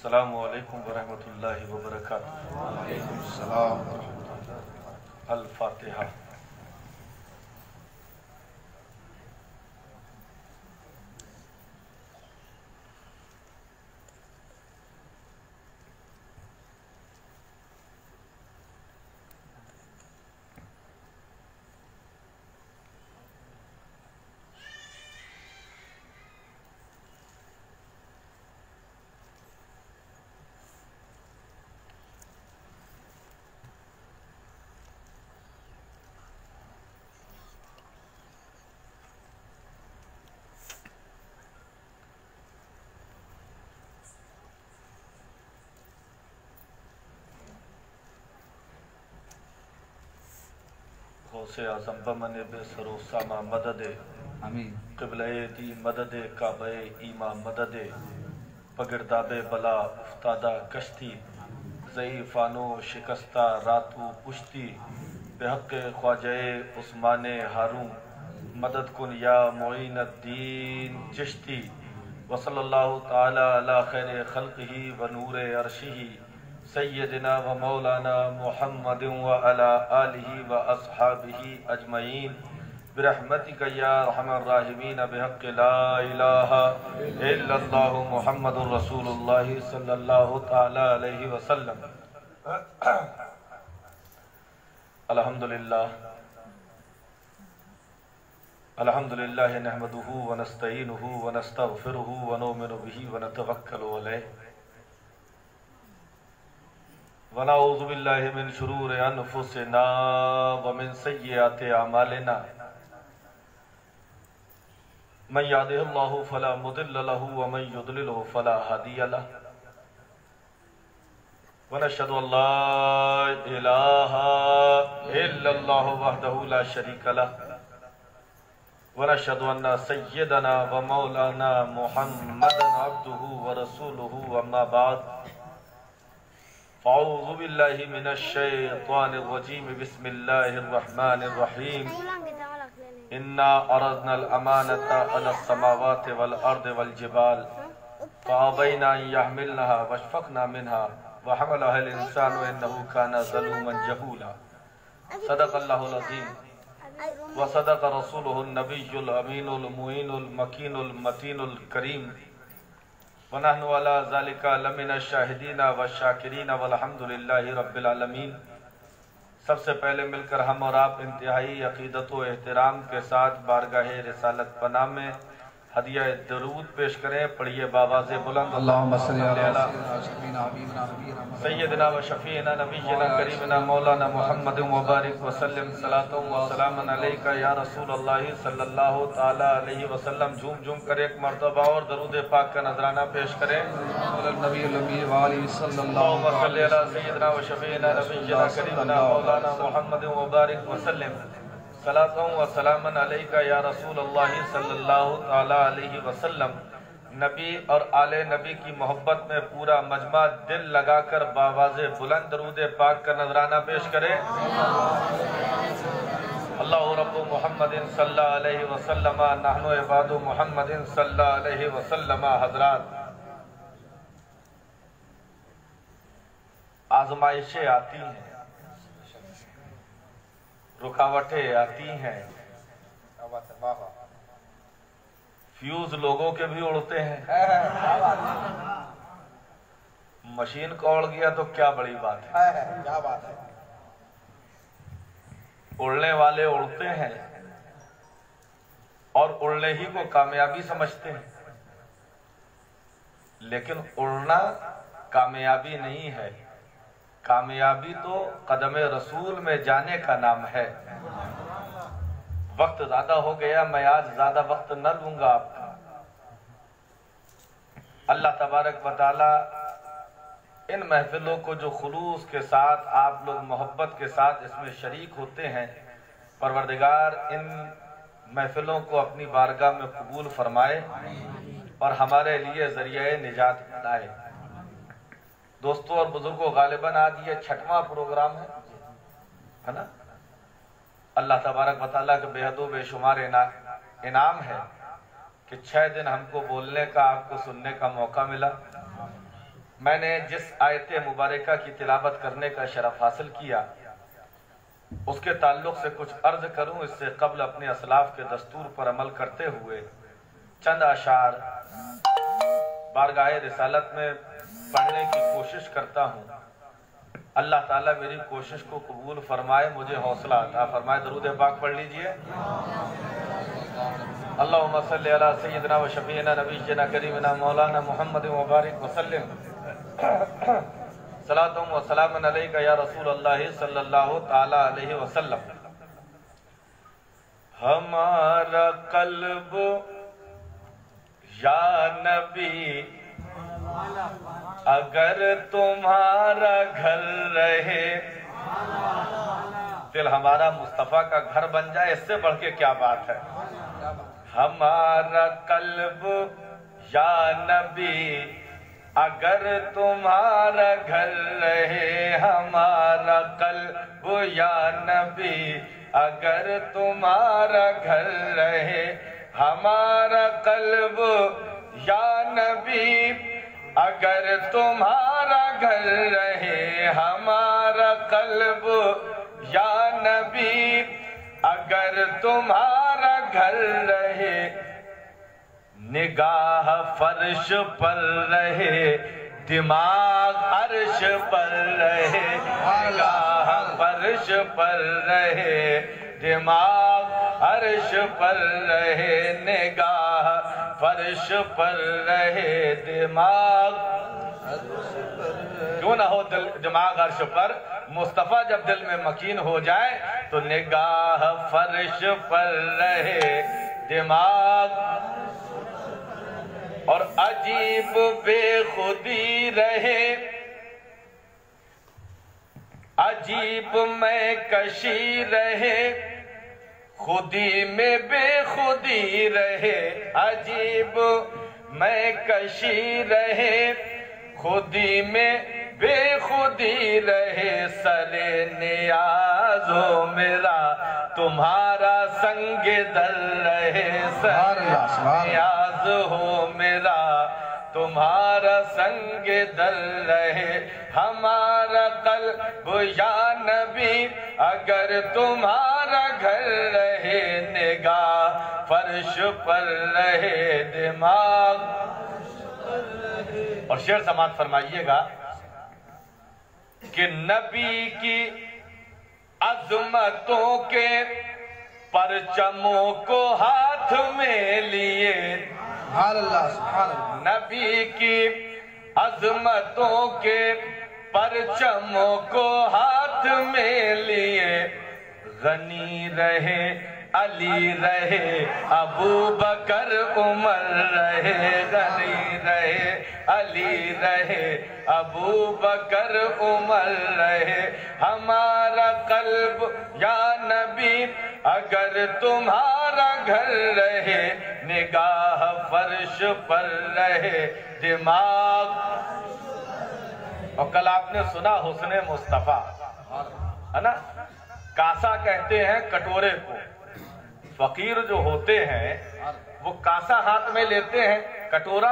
अस्सलामु अलैकुम वरहमतुल्लाहि वबरकातुहू। वालेकुम सलाम व रहमतुल्लाह। अल फातिहा। गौसे आज़म बमन बेसरो सामा मदद आमीन। क़िबले दी मदद काबे ईमा मदद पगिरदाबे बला उफ्तादा कश्ती ज़ईफ़ानो शिकस्ता रातू पुश्ती बेहक़ ख्वाजे उस्माने हारून मदद कुन या मोइनुद्दीन चिश्ती वसल्लल्लाहु ताला अला खैर खल्क़िही व नूरे अर्शिही सय्यदना व मौलाना मुहम्मद व अला आलिही व अस्हाबिही अजमईन बिरहमतिक या अरहमर राहिमीन बिहक़्क़ि ला इलाहा इल्लल्लाहु मुहम्मदुर रसूलुल्लाह सल्लल्लाहु ताला अलैहि वसल्लम। अल्हम्दुलिल्लाह नहमदुहु व नस्तईनुहु व नस्तगफिरुहु व नुमिनु बिही व नतवक्कलु अलैहि व नऊज़ु बिल्लाहि मिन शुरूरि अनफुसिना व मिन सय्यिआति अमालिना मन यहदिहिल्लाहु फला मुदिल्ल लहु व मन युद्लिलहु फला हादिय लहु व नशहदु अल्ला इलाहा इल्लल्लाहु वहदहु ला शरीका लहु व नशहदु अन्ना सय्यदना व मौलाना मुहम्मदन अब्दुहु व रसूलुहु अम्मा बाद फ़अऊज़ु बिल्लाहि मिनश शैतानिर रजीम बिस्मिल्लाहिर रहमानिर रहीम इन्ना अरज़नल अमानता अलस समावाति वल अर्दि वल जिबाल फ़अबैना अन यहमिलनहा वअशफ़क़ना मिनहा व हमलहल इंसानु इन्नहु काना ज़लूमन जहूला। सदक़ल्लाहुल अज़ीम व सदक़ रसूलुहुन नबियुल अमीनुल मुईनुल मकीनुल मतीनुल करीम व नहनु अला ज़ालिका लमिनश शाहिदीना व शाकिरीना वल्हम्दुलिल्लाहि रब्बिल आलमीन। सबसे पहले मिलकर हम और आप इंतहाई अक़ीदत व एहतराम के साथ बारगाहे रिसालत पनाह में हदिया दरूद पेश करें। पढ़िए बावाज़े बुलंद अल्लाहुम्मा सल्लि अला सय्यदना व शफ़ीना नबिय्यना करीमना मौलाना मुहम्मद व बारिक व सल्लिम सलातन व सलामन अलैका या रसूलल्लाह सल्लल्लाहु ताला अलैहि वसल्लम। झूम झूम कर एक मर्तबा और दरूद पाक का नजराना पेश करें। नबी व आलिहि सल्लल्लाहु सल्ली अला सय्यदना व शफ़ीना नबिय्यना करीमना मौलाना मुहम्मद व बारिक व सल्लिम सलातन व सलामन अलैका या रसूलल्लाह सल्लल्लाहु ताला अलैहि वसल्लम। नबी और आले नबी की मोहब्बत में पूरा मजमा दिल लगाकर बावाज़े बुलंद दरूद पाक का नजराना पेश करें। अल्लाहु रब्बु मुहम्मदिन सल्लल्लाहु अलैहि वसल्लम नहनु इबादु मुहम्मदिन सल्लल्लाहु अलैहि वसल्लम। हज़रात, आजमाइशें आती हैं, रुकावटें आती हैं, फ्यूज लोगों के भी उड़ते हैं। मशीन को उड़ गया तो क्या बड़ी बात है, क्या बात है। उड़ने वाले उड़ते हैं और उड़ने ही को कामयाबी समझते हैं, लेकिन उड़ना कामयाबी नहीं है। कामयाबी तो कदमे रसूल में जाने का नाम है। वक्त ज्यादा हो गया, मैं आज ज्यादा वक्त न लूंगा आपका। अल्लाह तबारक व तआला इन महफिलों को जो खुलूस के साथ आप लोग मोहब्बत के साथ इसमें शरीक होते हैं, परवरदिगार इन महफिलों को अपनी बारगाह में कबूल फरमाए और हमारे लिए ज़रिए निजात बनाए। दोस्तों और बुजुर्गों, गालिबन आज ये 6वां प्रोग्राम है ना। अल्लाह तबारक व तआला के बेहदो बेशुमार इनाम है कि 6 दिन हमको बोलने का, आपको सुनने का मौका मिला। मैंने जिस आयत मुबारका की तिलावत करने का शरफ हासिल किया उसके ताल्लुक से कुछ अर्ज करूं, इससे कबल अपने असलाफ के दस्तूर पर अमल करते हुए चंद अशार बारगाह रिसालत में पढ़ने की कोशिश करता हूं। अल्लाह ताला मेरी कोशिश को कबूल फरमाए, मुझे हौसला अता फरमाए। दरूद पाक पढ़ लीजिए। अल्लाहुम्मा सल्ली अला सय्यिदिना व शफीना नबीना करीमना मौलाना मुहम्मद व बारिक वसल्लम सलातुम व सलामुन अलैका या रसूल अल्लाह सल्लल्लाहु तआला अलैहि वसल्लम। हमारा कल्ब या नबी अगर तुम्हारा घर रहे, दिल हमारा मुस्तफा का घर बन जाए, इससे बढ़ के क्या बात है। हमारा कल्ब या नबी अगर तुम्हारा घर रहे, हमारा कल्ब या नबी अगर तुम्हारा घर रहे, हमारा कल्ब या नबी अगर तुम्हारा घर रहे, हमारा कल्ब या नबी अगर तुम्हारा घर रहे, निगाह फर्श पर रहे, दिमाग अर्श पर रहे, निगाह फर्श पर रहे, दिमाग अर्श पर रहे, निगाह फर्श पर रहे, दिमाग क्यों ना हो दिमाग अर्श पर। मुस्तफा जब दिल में मकीन हो जाए तो निगाह फर्श पर रहे, दिमाग और अजीब बेखुदी रहे, अजीब में कशी रहे, खुदी में बेखुदी रहे, अजीब में कशी रहे, खुदी में बेखुदी रहे, सरे नियाजो मेरा तुम्हारा संग दर रहे, सरे नियाज हो मेरा तुम्हारा संग दर रहे, हमारा कल्ब या नबी अगर तुम्हारा घर रहे, निगाह फर्श पर रहे, दिमाग। और शेर समात फरमाइएगा कि नबी की अजमतों के परचमों को हाथ में लिए, नबी की अजमतों के परचमों को हाथ में लिए, गनी रहे अली रहे, अबू बकर उमर रहे, गनी रहे अली रहे, अबू बकर उमर रहे, हमारा कल्ब या नबी अगर तुम्हारा घर रहे, निगाह फर्श पर रहे, दिमाग। और कल आपने सुना हुस्ने मुस्तफा, है ना, कासा कहते हैं कटोरे को। फकीर जो होते हैं वो कासा हाथ में लेते हैं, कटोरा,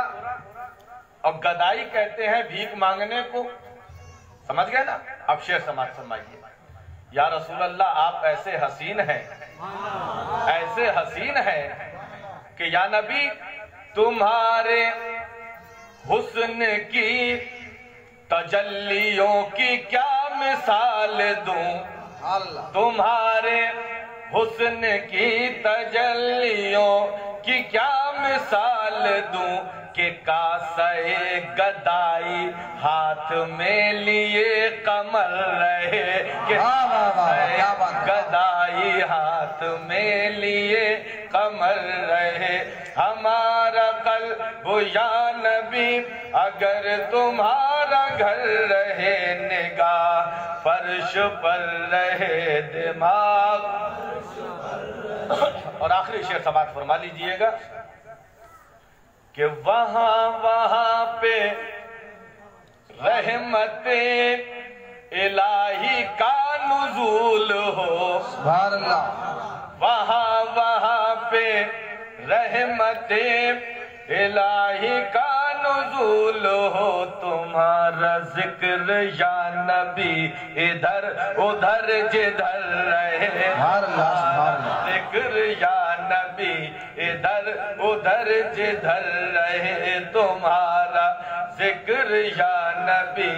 और गदाई कहते हैं भीख मांगने को। समझ गए ना। अब शेर समाज फरमाइए। या रसूल अल्लाह आप ऐसे हसीन हैं, ऐसे हसीन हैं कि या नबी तुम्हारे हुस्न की तजल्लियों की क्या मिसाल दूं, तुम्हारे हुस्न की तजल्लियों की क्या मिसाल दूं, कि कासे गदाई हाथ में लिए कमर रहे, कि गदाई हाथ में लिए कमर रहे, हमारा कल्ब या नबी अगर तुम्हारा घर रहे, निगाह फर्श पर रहे, दिमाग। और आखिरी शेर समाप्त फरमा लीजिएगा कि वहां वहां पे रहमते इलाही का नुज़ूल हो, वहां वहां पे रहमते इलाही का नुज़ूल हो, तुम तुम्हारा जिक्र या नबी इधर उधर जिधर रहे, जिक्र या नबी इधर उधर जिधर रहे, तुम्हारा जिक्र या नबी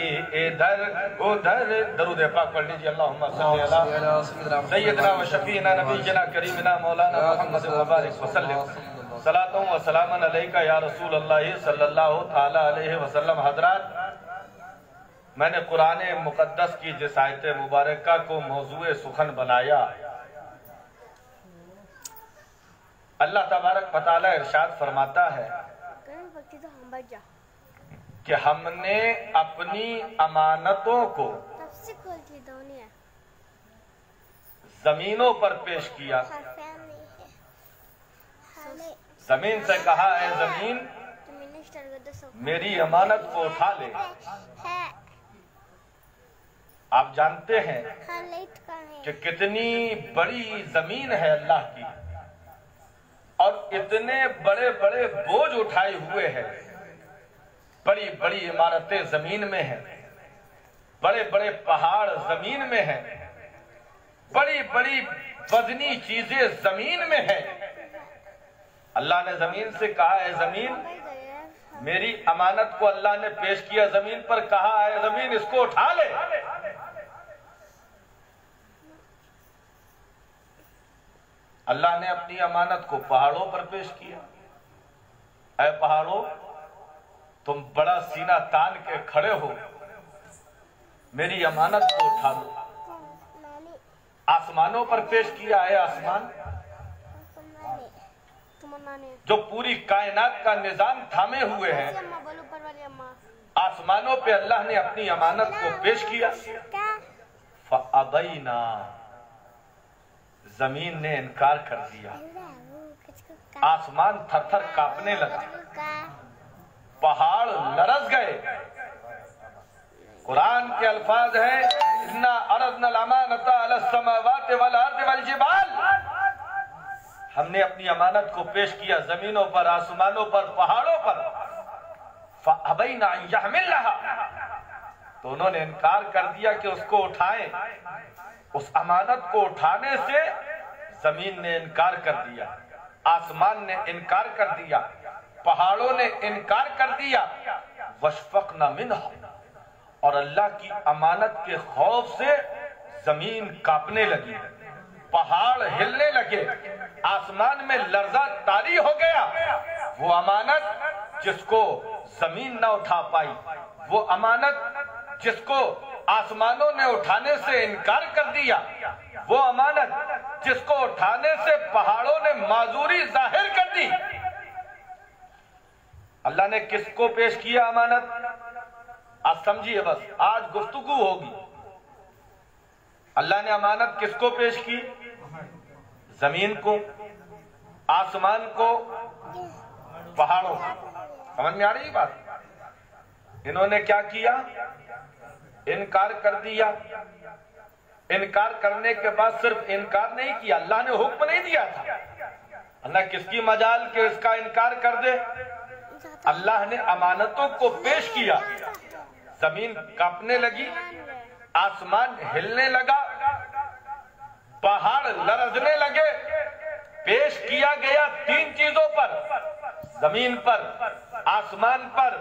इधर उधर। दरूद पाक पढ़ लीजिए। अल्लाहुम्मा सल्ली अला सय्यदना व शफीना नबीना करीमना मौलाना मुहम्मद व बारिक वसल्लम। सलातों व सलामन अलैका या रसूल अल्लाह सल्लल्लाहु ताला अलैहि वसल्लम। हजरात, मैंने कुरान मुकद्दस की जिस आयत मुबारका को मौजूए सुखन बनाया, अल्लाह तबारक व तआला इरशाद फरमाता है कि हमने अपनी अमानतों को जमीनों पर पेश किया। जमीन से कहा है, जमीन मेरी अमानत को उठा ले। आप जानते हैं कि कितनी बड़ी जमीन है अल्लाह की, और इतने बड़े बड़े बोझ उठाए हुए हैं। बड़ी बड़ी इमारतें जमीन में हैं, बड़े बड़े पहाड़ जमीन में हैं, बड़ी बड़ी वजनी चीजें जमीन में हैं। अल्लाह ने जमीन से कहा है, जमीन मेरी अमानत को अल्लाह ने पेश किया, जमीन पर कहा है, जमीन इसको उठा ले। अल्लाह ने अपनी अमानत को पहाड़ों पर पेश किया। ऐ पहाड़ों, तुम बड़ा सीना तान के खड़े हो, मेरी अमानत को उठा लो। आसमानों पर पेश किया है, आसमान जो पूरी कायनात का निजाम थामे हुए हैं, आसमानों पे अल्लाह ने अपनी अमानत को पेश किया। फअबैना, जमीन ने इनकार कर दिया। आसमान थर थर कांपने लगा, पहाड़ लरज़ गए। कुरान के अल्फाज है, इन्ना अरज़नल अमानता अलस समावाति वल अर्दि वल जिबाल। हमने अपनी अमानत को पेश किया जमीनों पर, आसमानों पर, पहाड़ों पर। फअबैना अन यहमिलहा, तो उन्होंने इनकार कर दिया कि उसको उठाएं। उस अमानत को उठाने से जमीन ने इनकार कर दिया, आसमान ने इनकार कर दिया, पहाड़ों ने इनकार कर दिया। वशफक़ना मिन्हा, और अल्लाह की अमानत के खौफ से जमीन कांपने लगी, पहाड़ हिलने लगे, आसमान में लर्जा तारी हो गया। वो अमानत जिसको जमीन न उठा पाई, वो अमानत जिसको आसमानों ने उठाने से इनकार कर दिया, वो अमानत जिसको उठाने से पहाड़ों ने माजूरी जाहिर कर दी। अल्लाह ने किसको पेश किया अमानत? आज समझिए, बस आज गुफ्तगू होगी। अल्लाह ने अमानत किसको पेश की? जमीन को, आसमान को, पहाड़ों को। समझ में आ रही बात? इन्होंने क्या किया? इनकार कर दिया। इनकार करने के बाद सिर्फ इनकार नहीं किया, अल्लाह ने हुक्म नहीं दिया था। अल्लाह किसकी मजाल के इसका इनकार कर दे? अल्लाह ने अमानतों को पेश किया, जमीन कांपने लगी, आसमान हिलने लगा, पहाड़ लरजने लगे। पेश किया गया तीन चीजों पर, जमीन पर, आसमान पर,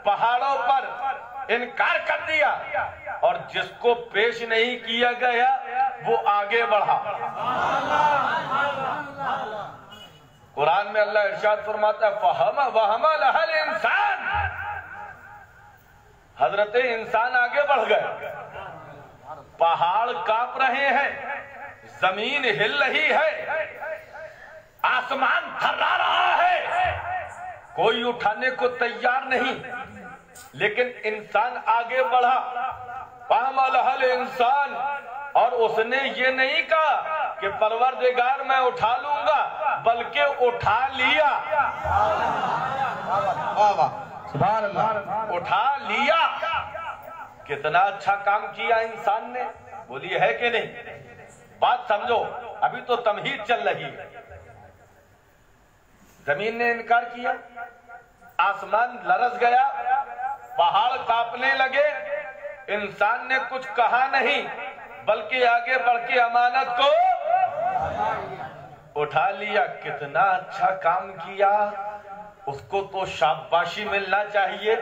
पहाड़ों पर इनकार कर दिया, और जिसको पेश नहीं किया गया वो आगे बढ़ा। कुरान में अल्लाह इरशाद फरमाता है, फहमा वहमा लहल इंसान, हजरत इंसान आगे बढ़ गए। पहाड़ कांप रहे हैं, जमीन हिल रही है, आसमान थर्रा रहा है, कोई उठाने को तैयार नहीं, लेकिन इंसान आगे बढ़ा। फहमा लहल इंसान, और उसने ये नहीं कहा कि परवरदिगार मैं उठा लूंगा, बल्कि उठा लिया। सुभान अल्लाह, उठा लिया। कितना अच्छा काम किया इंसान ने, बोलिए है कि नहीं? बात समझो, अभी तो तमहीद चल रही है। जमीन ने इनकार किया, आसमान लरज गया, पहाड़ कांपने लगे। इंसान ने कुछ कहा नहीं, बल्कि आगे बढ़ के अमानत को उठा लिया। कितना अच्छा काम किया, उसको तो शाबाशी मिलना चाहिए,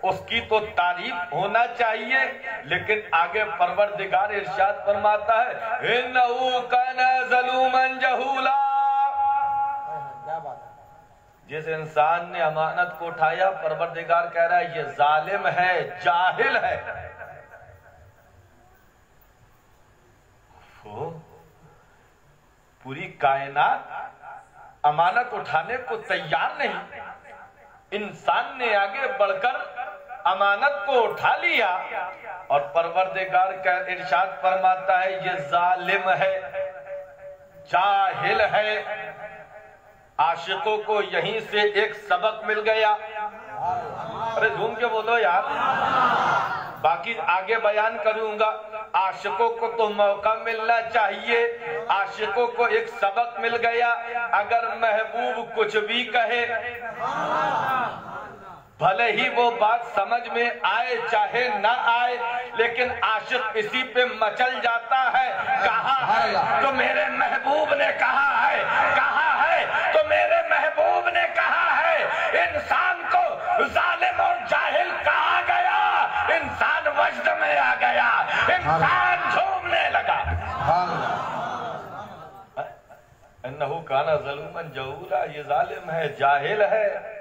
उसकी तो तारीफ होना चाहिए। लेकिन आगे परवरदिगार इरशाद फरमाता है, इन्नहु काना ज़लूमन जहूला। जिस इंसान ने अमानत को उठाया, परवरदिगार कह रहा है ये जालिम है, जाहिल है। पूरी कायनात अमानत उठाने को तैयार नहीं, इंसान ने आगे बढ़कर अमानत को उठा लिया और परवरदिगार का इरशाद फरमाता है ये जालिम है, जाहिल है। आशिकों को यहीं से एक सबक मिल गया। अरे झूम के बोलो यार, बाकी आगे बयान करूंगा। आशिकों को तो मौका मिलना चाहिए, आशिकों को एक सबक मिल गया। अगर महबूब कुछ भी कहे, भले ही वो बात समझ में आए चाहे ना आए, लेकिन आशिक इसी पे मचल जाता है। कहा है तो मेरे महबूब ने कहा है, कहा है तो मेरे महबूब ने कहा है। इंसान को जालिम और जाहिल कहा गया, इंसान वजद में आ गया, इंसान झूमने लगा। इन्नहु काना ज़लूमन जहूला, ये जालिम है, जाहिल है।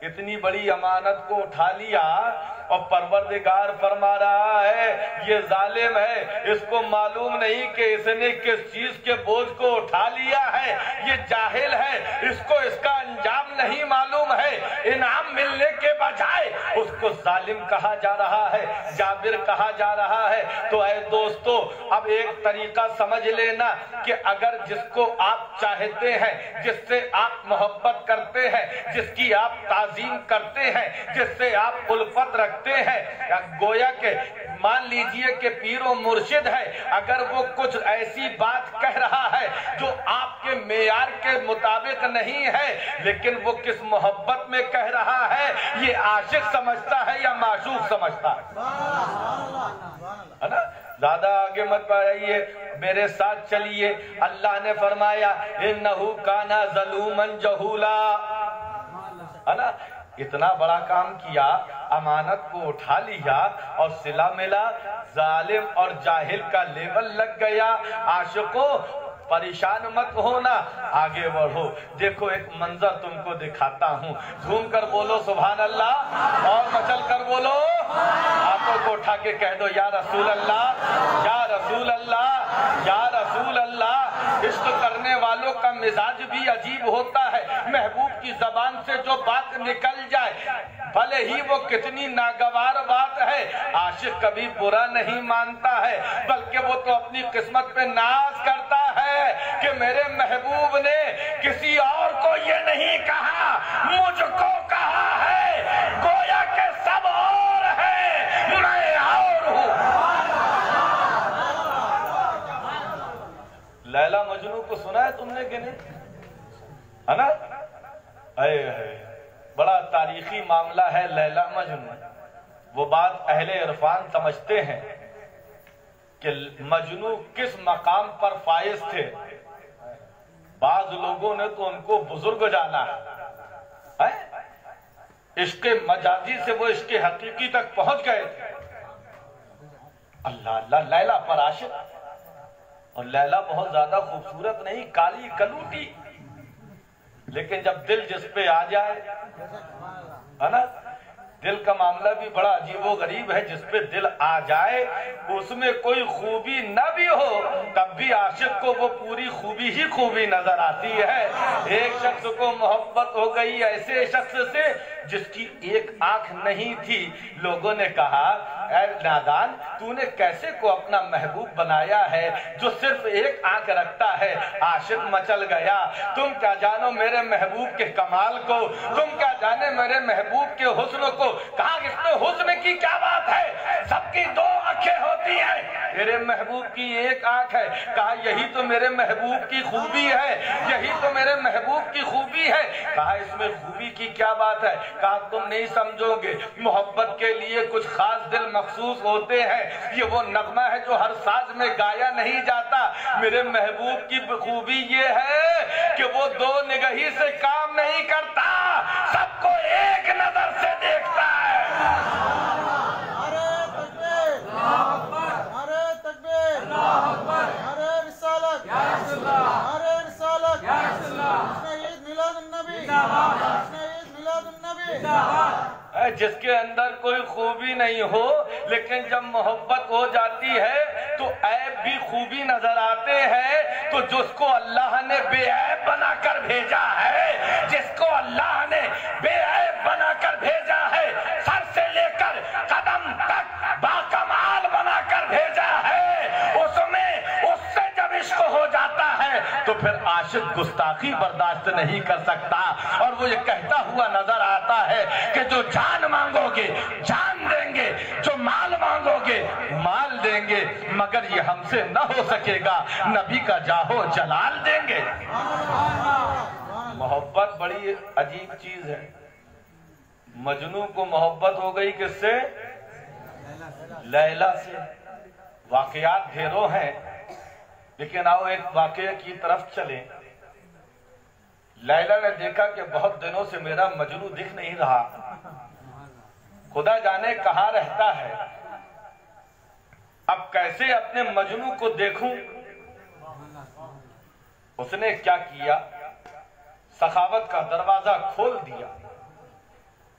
इतनी बड़ी अमानत को उठा लिया और परवरदिगार फरमा रहा है ये जालिम है, इसको मालूम नहीं कि इसने किस चीज के बोझ को उठा लिया है। ये जाहिल है, इसको इसका अंजाम नहीं मालूम है। इनाम मिलने के बजाय उसको जालिम कहा जा रहा है, जाबिर कहा जा रहा है। तो ऐ दोस्तों, अब एक तरीका समझ लेना कि अगर जिसको आप चाहते हैं, जिससे आप मोहब्बत करते हैं, जिसकी आप ताजीम करते हैं, जिससे आप उल्फत रखते हैं, गोया के मान लीजिए कि पीरो मुर्शिद है, अगर वो कुछ ऐसी बात कह रहा है जो आपके मेयार के मुताबिक नहीं है, लेकिन वो किस मोहब्बत में कह रहा है, ये आशिक समझता है या माशूक समझता है ना। ज्यादा आगे मत बढ़ाइए, मेरे साथ चलिए। अल्लाह ने फरमाया इन्नहु काना ज़लूमन जहूला, है ना। इतना बड़ा काम किया, अमानत को उठा लिया और सिला मिला, जालिम और जाहिल का लेवल लग गया। आशिकों परेशान मत होना, आगे बढ़ो। देखो एक मंजर तुमको दिखाता हूँ, झूम कर बोलो सुभान अल्लाह और मचल कर बोलो, हाथों को उठा के कह दो या रसूल अल्लाह, या रसूल अल्लाह, या रसूल अल्लाह। इश्क करने वालों का मिजाज भी अजीब होता है। महबूब की जबान से जो बात निकल जाए, भले ही वो कितनी नागवार बात है, आशिक कभी बुरा नहीं मानता है, बल्कि वो तो अपनी किस्मत पे नाज करता है कि मेरे महबूब ने किसी और को ये नहीं कहा, मुझको कहा है। गोया के सब और है, मैं और हूँ। लैला मजनू को सुना है तुमने कि नहीं, है ना। बड़ा तारीखी मामला है लैला मजनू। वो बात अहले इरफान समझते हैं कि मजनू किस मकाम पर फाइज थे। बाज लोगों ने तो उनको बुजुर्ग जाना है, इश्क़े मजाजी से वो इश्क़े हकीकी तक पहुंच गए थे। अल्लाह अल्लाह, लैला पर आशिक। और लैला बहुत ज्यादा खूबसूरत नहीं, काली कलूटी, लेकिन जब दिल जिस पे आ जाए, है ना। दिल का मामला भी बड़ा अजीबो गरीब है। जिस पे दिल आ जाए, उसमें कोई खूबी न भी हो, तब भी आशिक को वो पूरी खूबी ही खूबी नजर आती है। एक शख्स को मोहब्बत हो गई ऐसे शख्स से जिसकी एक आंख नहीं थी। लोगों ने कहा ऐ नादान, तूने कैसे को अपना महबूब बनाया है जो सिर्फ एक आंख रखता है। आशिक मचल गया। तुम क्या जानो मेरे महबूब के कमाल को, तुम क्या जाने मेरे महबूब के हुस्न को। कहा इसमें हुस्न की क्या बात है, सबकी दो आंखें होती हैं। मेरे महबूब की एक आंख है। कहा यही तो मेरे महबूब की खूबी है, यही तो मेरे महबूब की खूबी है। कहा इसमें खूबी की क्या बात है? कहा तुम नहीं समझोगे, मोहब्बत के लिए कुछ खास दिल मखसूस होते हैं। ये वो नगमा है जो हर साज में गाया नहीं जाता। मेरे महबूब की खूबी ये है कि वो दो निगाही से काम नहीं करता, सबको एक नजर से देखता है। जिसके अंदर कोई खूबी नहीं हो, लेकिन जब मोहब्बत हो जाती है तो ऐब भी खूबी नजर आते हैं। तो जिसको अल्लाह ने बेऐब बनाकर भेजा है, जिसको अल्लाह ने बेऐब बनाकर भेजा है, सर से लेकर कदम तक बाकमाल बनाकर भेजा है, उससे जब इश्क हो जाता है तो फिर आशिक गुस्ताखी बर्दाश्त नहीं कर सकता। और वो ये कहता हुआ नजर आता है कि जो जान मांगोगे जान देंगे, जो माल मांगोगे माल देंगे, मगर ये हमसे न हो सकेगा, नबी का जाहो जलाल देंगे। मोहब्बत बड़ी अजीब चीज है। मजनू को मोहब्बत हो गई किससे? लैला से। वाकयात ढेरों हैं, लेकिन आओ एक वाकये की तरफ चलें। लैला ने देखा कि बहुत दिनों से मेरा मजनू दिख नहीं रहा, खुदा जाने कहाँ रहता है, अब कैसे अपने मजनू को देखूं। उसने क्या किया? सखावत का दरवाजा खोल दिया।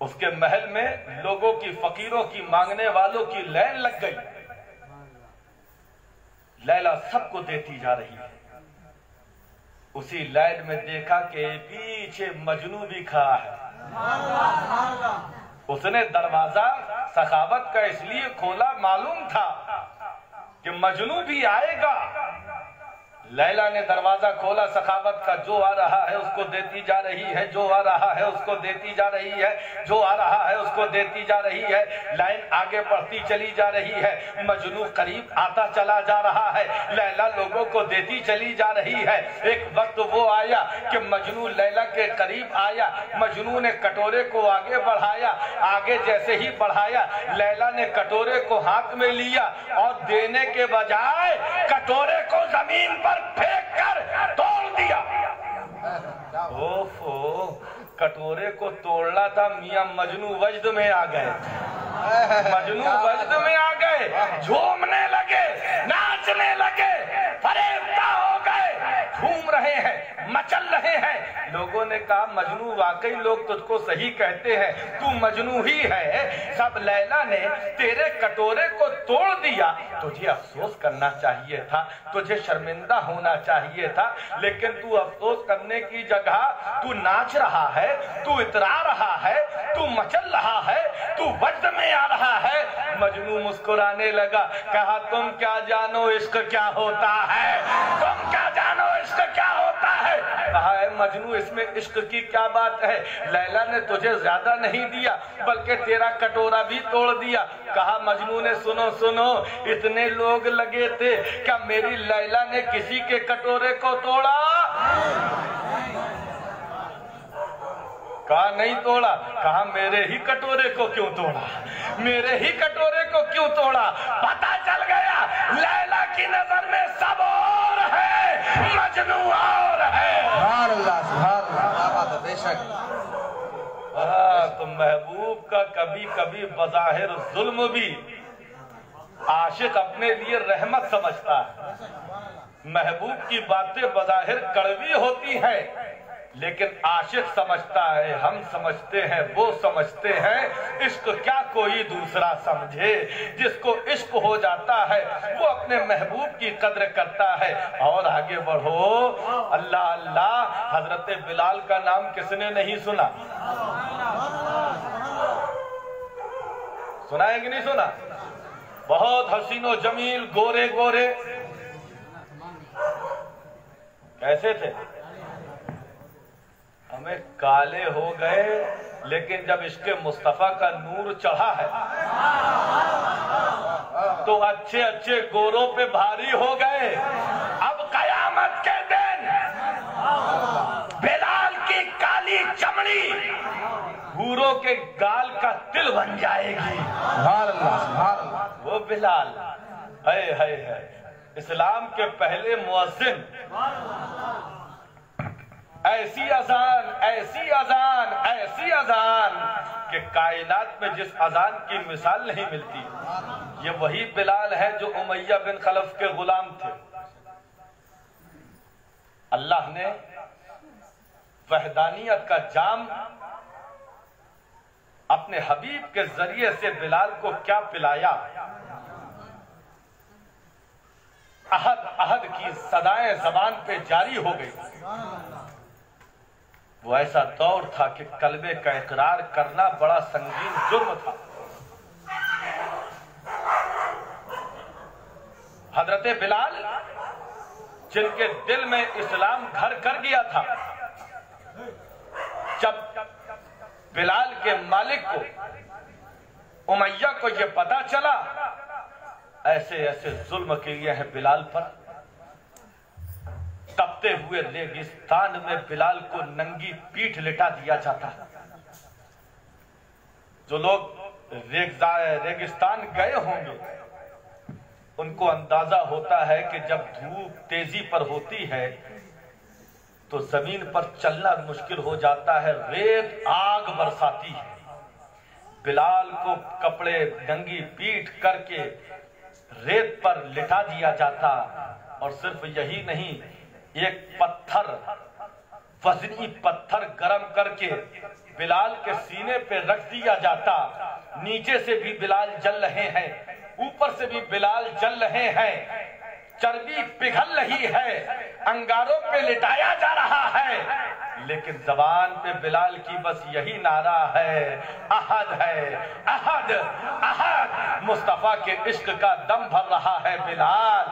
उसके महल में लोगों की, फकीरों की, मांगने वालों की लाइन लग गई। लैला सबको देती जा रही है। उसी लाइन में देखा कि पीछे मजनू भी खड़ा है। उसने दरवाजा सखावत का इसलिए खोला, मालूम था कि मजनू भी आएगा। लैला ने दरवाजा खोला सखावत का, जो आ रहा है उसको देती जा रही है, जो आ रहा है उसको देती जा रही है, जो आ रहा है उसको देती जा रही है। लाइन आगे बढ़ती चली जा रही है। मजनू करीब आता चला जा रहा है, लैला लोगों को देती चली जा रही है। एक वक्त वो आया कि मजनू लैला के करीब आया। मजनू ने कटोरे को आगे बढ़ाया। आगे जैसे ही बढ़ाया, लैला ने कटोरे को हाथ में लिया और देने के बजाय कटोरे को जमीन पर फेंक कर तोड़ दिया। ओफो, कटोरे को तोड़ना था, मियां मजनू वजद में आ गए। मजनू वजद में आ गए, झूमने लगे, नाचने लगे, फरेफ्ता हो गए, घूम रहे हैं, मचल रहे हैं। लोगों ने कहा मजनू, वाकई लोग तुझको सही कहते हैं, तू मजनू ही है। सब लैला ने तेरे कटोरे को तोड़ दिया। तुझे अफसोस करना चाहिए था, तुझे शर्मिंदा होना चाहिए था, लेकिन तू अफसोस करने की जगह तू नाच रहा है, तू इतरा रहा है, तू मचल रहा है, तू वजद में आ रहा है। मजनू मुस्कुराने लगा। कहा तुम क्या जानो इश्क क्या होता है, तुम क्या जानो इश्क क्या होता है। कहा है मजनू, इसमें इश्क की क्या बात है? लैला ने तुझे ज्यादा नहीं दिया, बल्कि तेरा कटोरा भी तोड़ दिया। कहा मजनू ने, सुनो सुनो, इतने लोग लगे थे, क्या मेरी लैला ने किसी के कटोरे को तोड़ा? कहा नहीं तोड़ा। कहा मेरे ही कटोरे को क्यों तोड़ा, मेरे ही कटोरे को क्यों तोड़ा? पता चल गया लैला की नजर में सब और है, मजनू और है। बेशक। तो महबूब का कभी कभी बज़ाहिर जुल्म भी आशिक अपने लिए रहमत समझता है। महबूब की बातें बज़ाहिर कड़वी होती हैं, लेकिन आशिक समझता है, हम समझते हैं, वो समझते हैं। इश्क क्या कोई दूसरा समझे। जिसको इश्क हो जाता है वो अपने महबूब की कद्र करता है। और आगे बढ़ो। अल्लाह अल्लाह, हजरत बिलाल का नाम किसने नहीं सुना? सुना है कि नहीं सुना? बहुत हसीनो जमील, गोरे गोरे, कैसे थे? हमें काले हो गए, लेकिन जब इसके मुस्तफा का नूर चढ़ा है तो तो अच्छे अच्छे गोरों पे भारी हो गए। अब कयामत के दिन बिलाल की काली चमड़ी हूरों के गाल का तिल बन जाएगी। सुभान अल्लाह, सुभान अल्लाह। वो बिलाल है इस्लाम के पहले मुअज्जिन, ऐसी अजान ऐसी अजान ऐसी अजान कि कायनात में जिस अजान की मिसाल नहीं मिलती, ये वही बिलाल है जो उमैया बिन खलफ के गुलाम थे। अल्लाह ने वहदानियत का जाम अपने हबीब के जरिए से बिलाल को क्या पिलाया। अहद अहद की सदाएं जबान पे जारी हो गई। वो ऐसा दौर था कि कलमे का इकरार करना बड़ा संगीन जुर्म था। हजरत बिलाल जिनके दिल में इस्लाम घर कर गया था, जब बिलाल के मालिक को उमैया को यह पता चला ऐसे ऐसे जुल्म किए हैं बिलाल पर, तपते हुए रेगिस्तान में बिलाल को नंगी पीठ लिटा दिया जाता है। जो लोग रेगिस्तान गए होंगे उनको अंदाजा होता है कि जब धूप तेजी पर होती है तो जमीन पर चलना मुश्किल हो जाता है, रेत आग बरसाती है। बिलाल को कपड़े नंगी पीठ करके रेत पर लिटा दिया जाता, और सिर्फ यही नहीं, एक पत्थर, वजनी पत्थर गरम करके बिलाल के सीने पे रख दिया जाता। नीचे से भी बिलाल जल रहे हैं, ऊपर से भी बिलाल जल रहे हैं, चर्बी पिघल रही है, अंगारों पे लिटाया जा रहा है, लेकिन जबान पे बिलाल की बस यही नारा है, अहद है, अहद अहद। मुस्तफा के इश्क का दम भर रहा है बिलाल।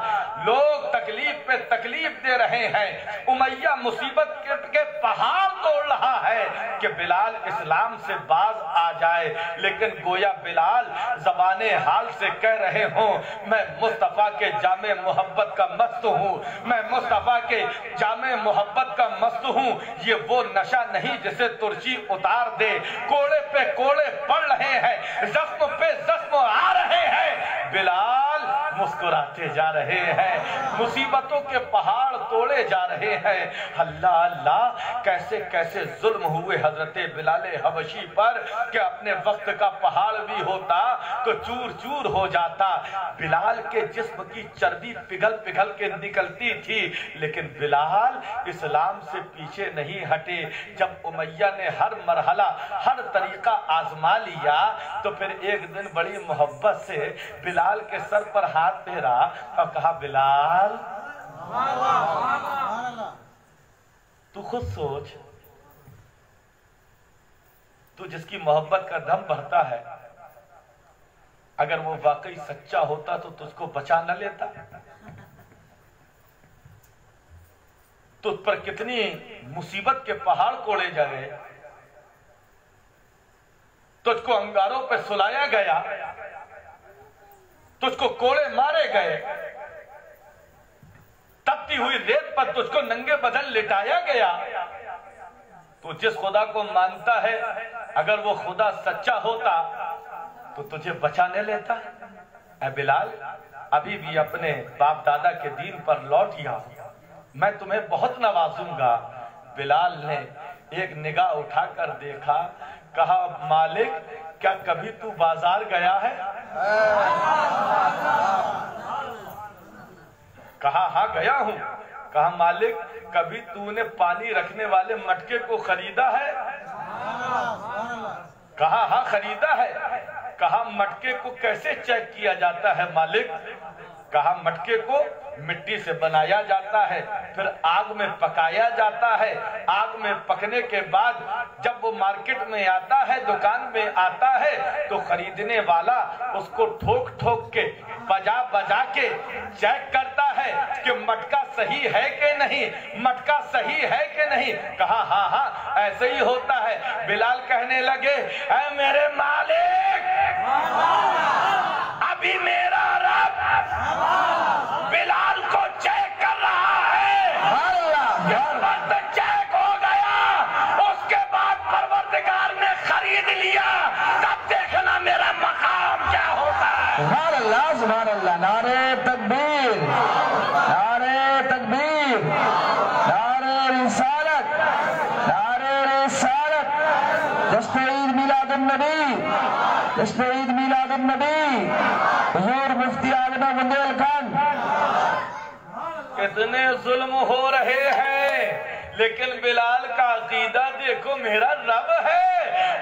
लोग तकलीफ पे तकलीफ दे रहे हैं, उमैया मुसीबत के पहाड़ तोड़ रहा है कि बिलाल इस्लाम से बाज आ जाए, लेकिन गोया बिलाल जबाने हाल से कह रहे हो, मैं मुस्तफा के जामे मोहब्बत का मस्त हूँ, मैं मुस्तफा के जामे मोहब्बत का मस्त हूँ। ये वो नशा नहीं जिसे तुर्ची उतार दे। कोड़े पे कोड़े पड़ रहे हैं, जख्म पे जख्म आ रहे हैं, बिलाल मुस्कुराते जा रहे हैं, मुसीबतों के पहाड़ तोड़े जा रहे हैं। अल्लाह अल्लाह, कैसे कैसे जुल्म हुए हजरत बिलाले हबशी पर कि अपने वक्त का पहाड़ भी होता तो चूर चूर हो जाता। बिलाल के जिस्म की चर्बी पिघल पिघल के निकलती थी, लेकिन बिलाल इस्लाम से पीछे नहीं हटे। जब उमैया ने हर मरहला हर तरीका आजमा लिया तो फिर एक दिन बड़ी मोहब्बत से बिलाल के सर पर हाथ फेरा और कहा, बिलाल तू खुद सोच, तू जिसकी मोहब्बत का दम बहता है, अगर वो वाकई सच्चा होता तो तुझको बचा न लेता। तुझ पर कितनी मुसीबत के पहाड़ कोड़े जा गए, तुझको अंगारों पर सुलाया गया, तुझको कोड़े मारे गए, तपती हुई रेत पर तुझको नंगे बदन लिटाया गया। तू जिस खुदा को मानता है, अगर वो खुदा सच्चा होता तो तुझे बचाने लेता। ऐ बिलाल, अभी भी अपने बाप दादा के दीन पर लौट आओ, मैं तुम्हें बहुत नवाजूंगा। बिलाल ने एक निगाह उठाकर देखा, कहा, मालिक क्या कभी तू बाजार गया है? कहा, हाँ गया हूं। कहा, मालिक कभी तूने पानी रखने वाले मटके को खरीदा है? कहा, हाँ खरीदा है। कहा, मटके को कैसे चेक किया जाता है मालिक? कहा, मटके को मिट्टी से बनाया जाता है, फिर आग में पकाया जाता है। आग में पकने के बाद जब वो मार्केट में आता है, दुकान में आता है, तो खरीदने वाला उसको ठोक ठोक के, बजा बजा के चेक करता है कि मटका सही है कि नहीं, मटका सही है कि नहीं। कहा, हाँ हाँ ऐसे ही होता है। बिलाल कहने लगे, ऐ मेरे मालिक, अभी मेरा रब सुभान अल्लाह, सुभान अल्लाह। नारे तकबीर, नारे तकबीर, नारे रिसालत, नारे रिसालत। जश्न ईद मिलादुन नबी, जश्न ईद मिलादुन नबी। हुजूर मुफ्ती आलम बुंदेलखंड। कितने जुल्म हो रहे हैं, लेकिन बिलाल का अकीदा देखो, मेरा रब है।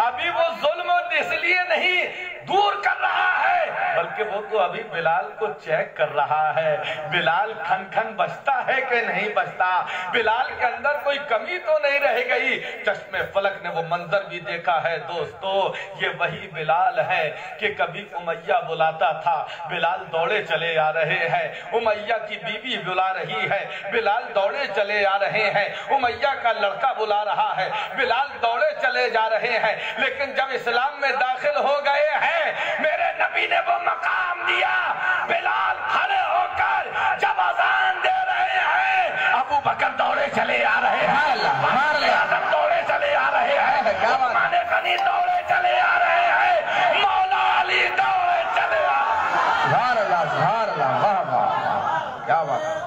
अभी वो जुल्म इसलिए नहीं दूर कर रहा है, बल्कि वो तो अभी बिलाल को चेक कर रहा है। बिलाल खन खन बचता है कि नहीं बचता, बिलाल के अंदर कोई कमी तो नहीं रह गई। चश्मे फलक ने वो मंजर भी देखा है दोस्तों। ये वही बिलाल है कि कभी उमैया बुलाता था, बिलाल दौड़े चले आ रहे हैं। उमैया की बीवी बुला रही है, बिलाल दौड़े चले आ रहे हैं। उमैया का लड़का बुला रहा है, बिलाल दौड़े चले जा रहे हैं। लेकिन जब इस्लाम में दाखिल हो गए हैं, मेरे नबी ने वो मकाम दिया। बिलाल खड़े होकर जब अजान दे रहे हैं, अबू बकर दौड़े चले आ रहे हैं, आजम दौड़े चले आ रहे हैं, उस्मान गनी दौड़े चले आ रहे हैं, मौला अली दौड़े चले आ रहे हैं। सुभान अल्लाह, सुभान अल्लाह, वाह वाह, क्या बात है।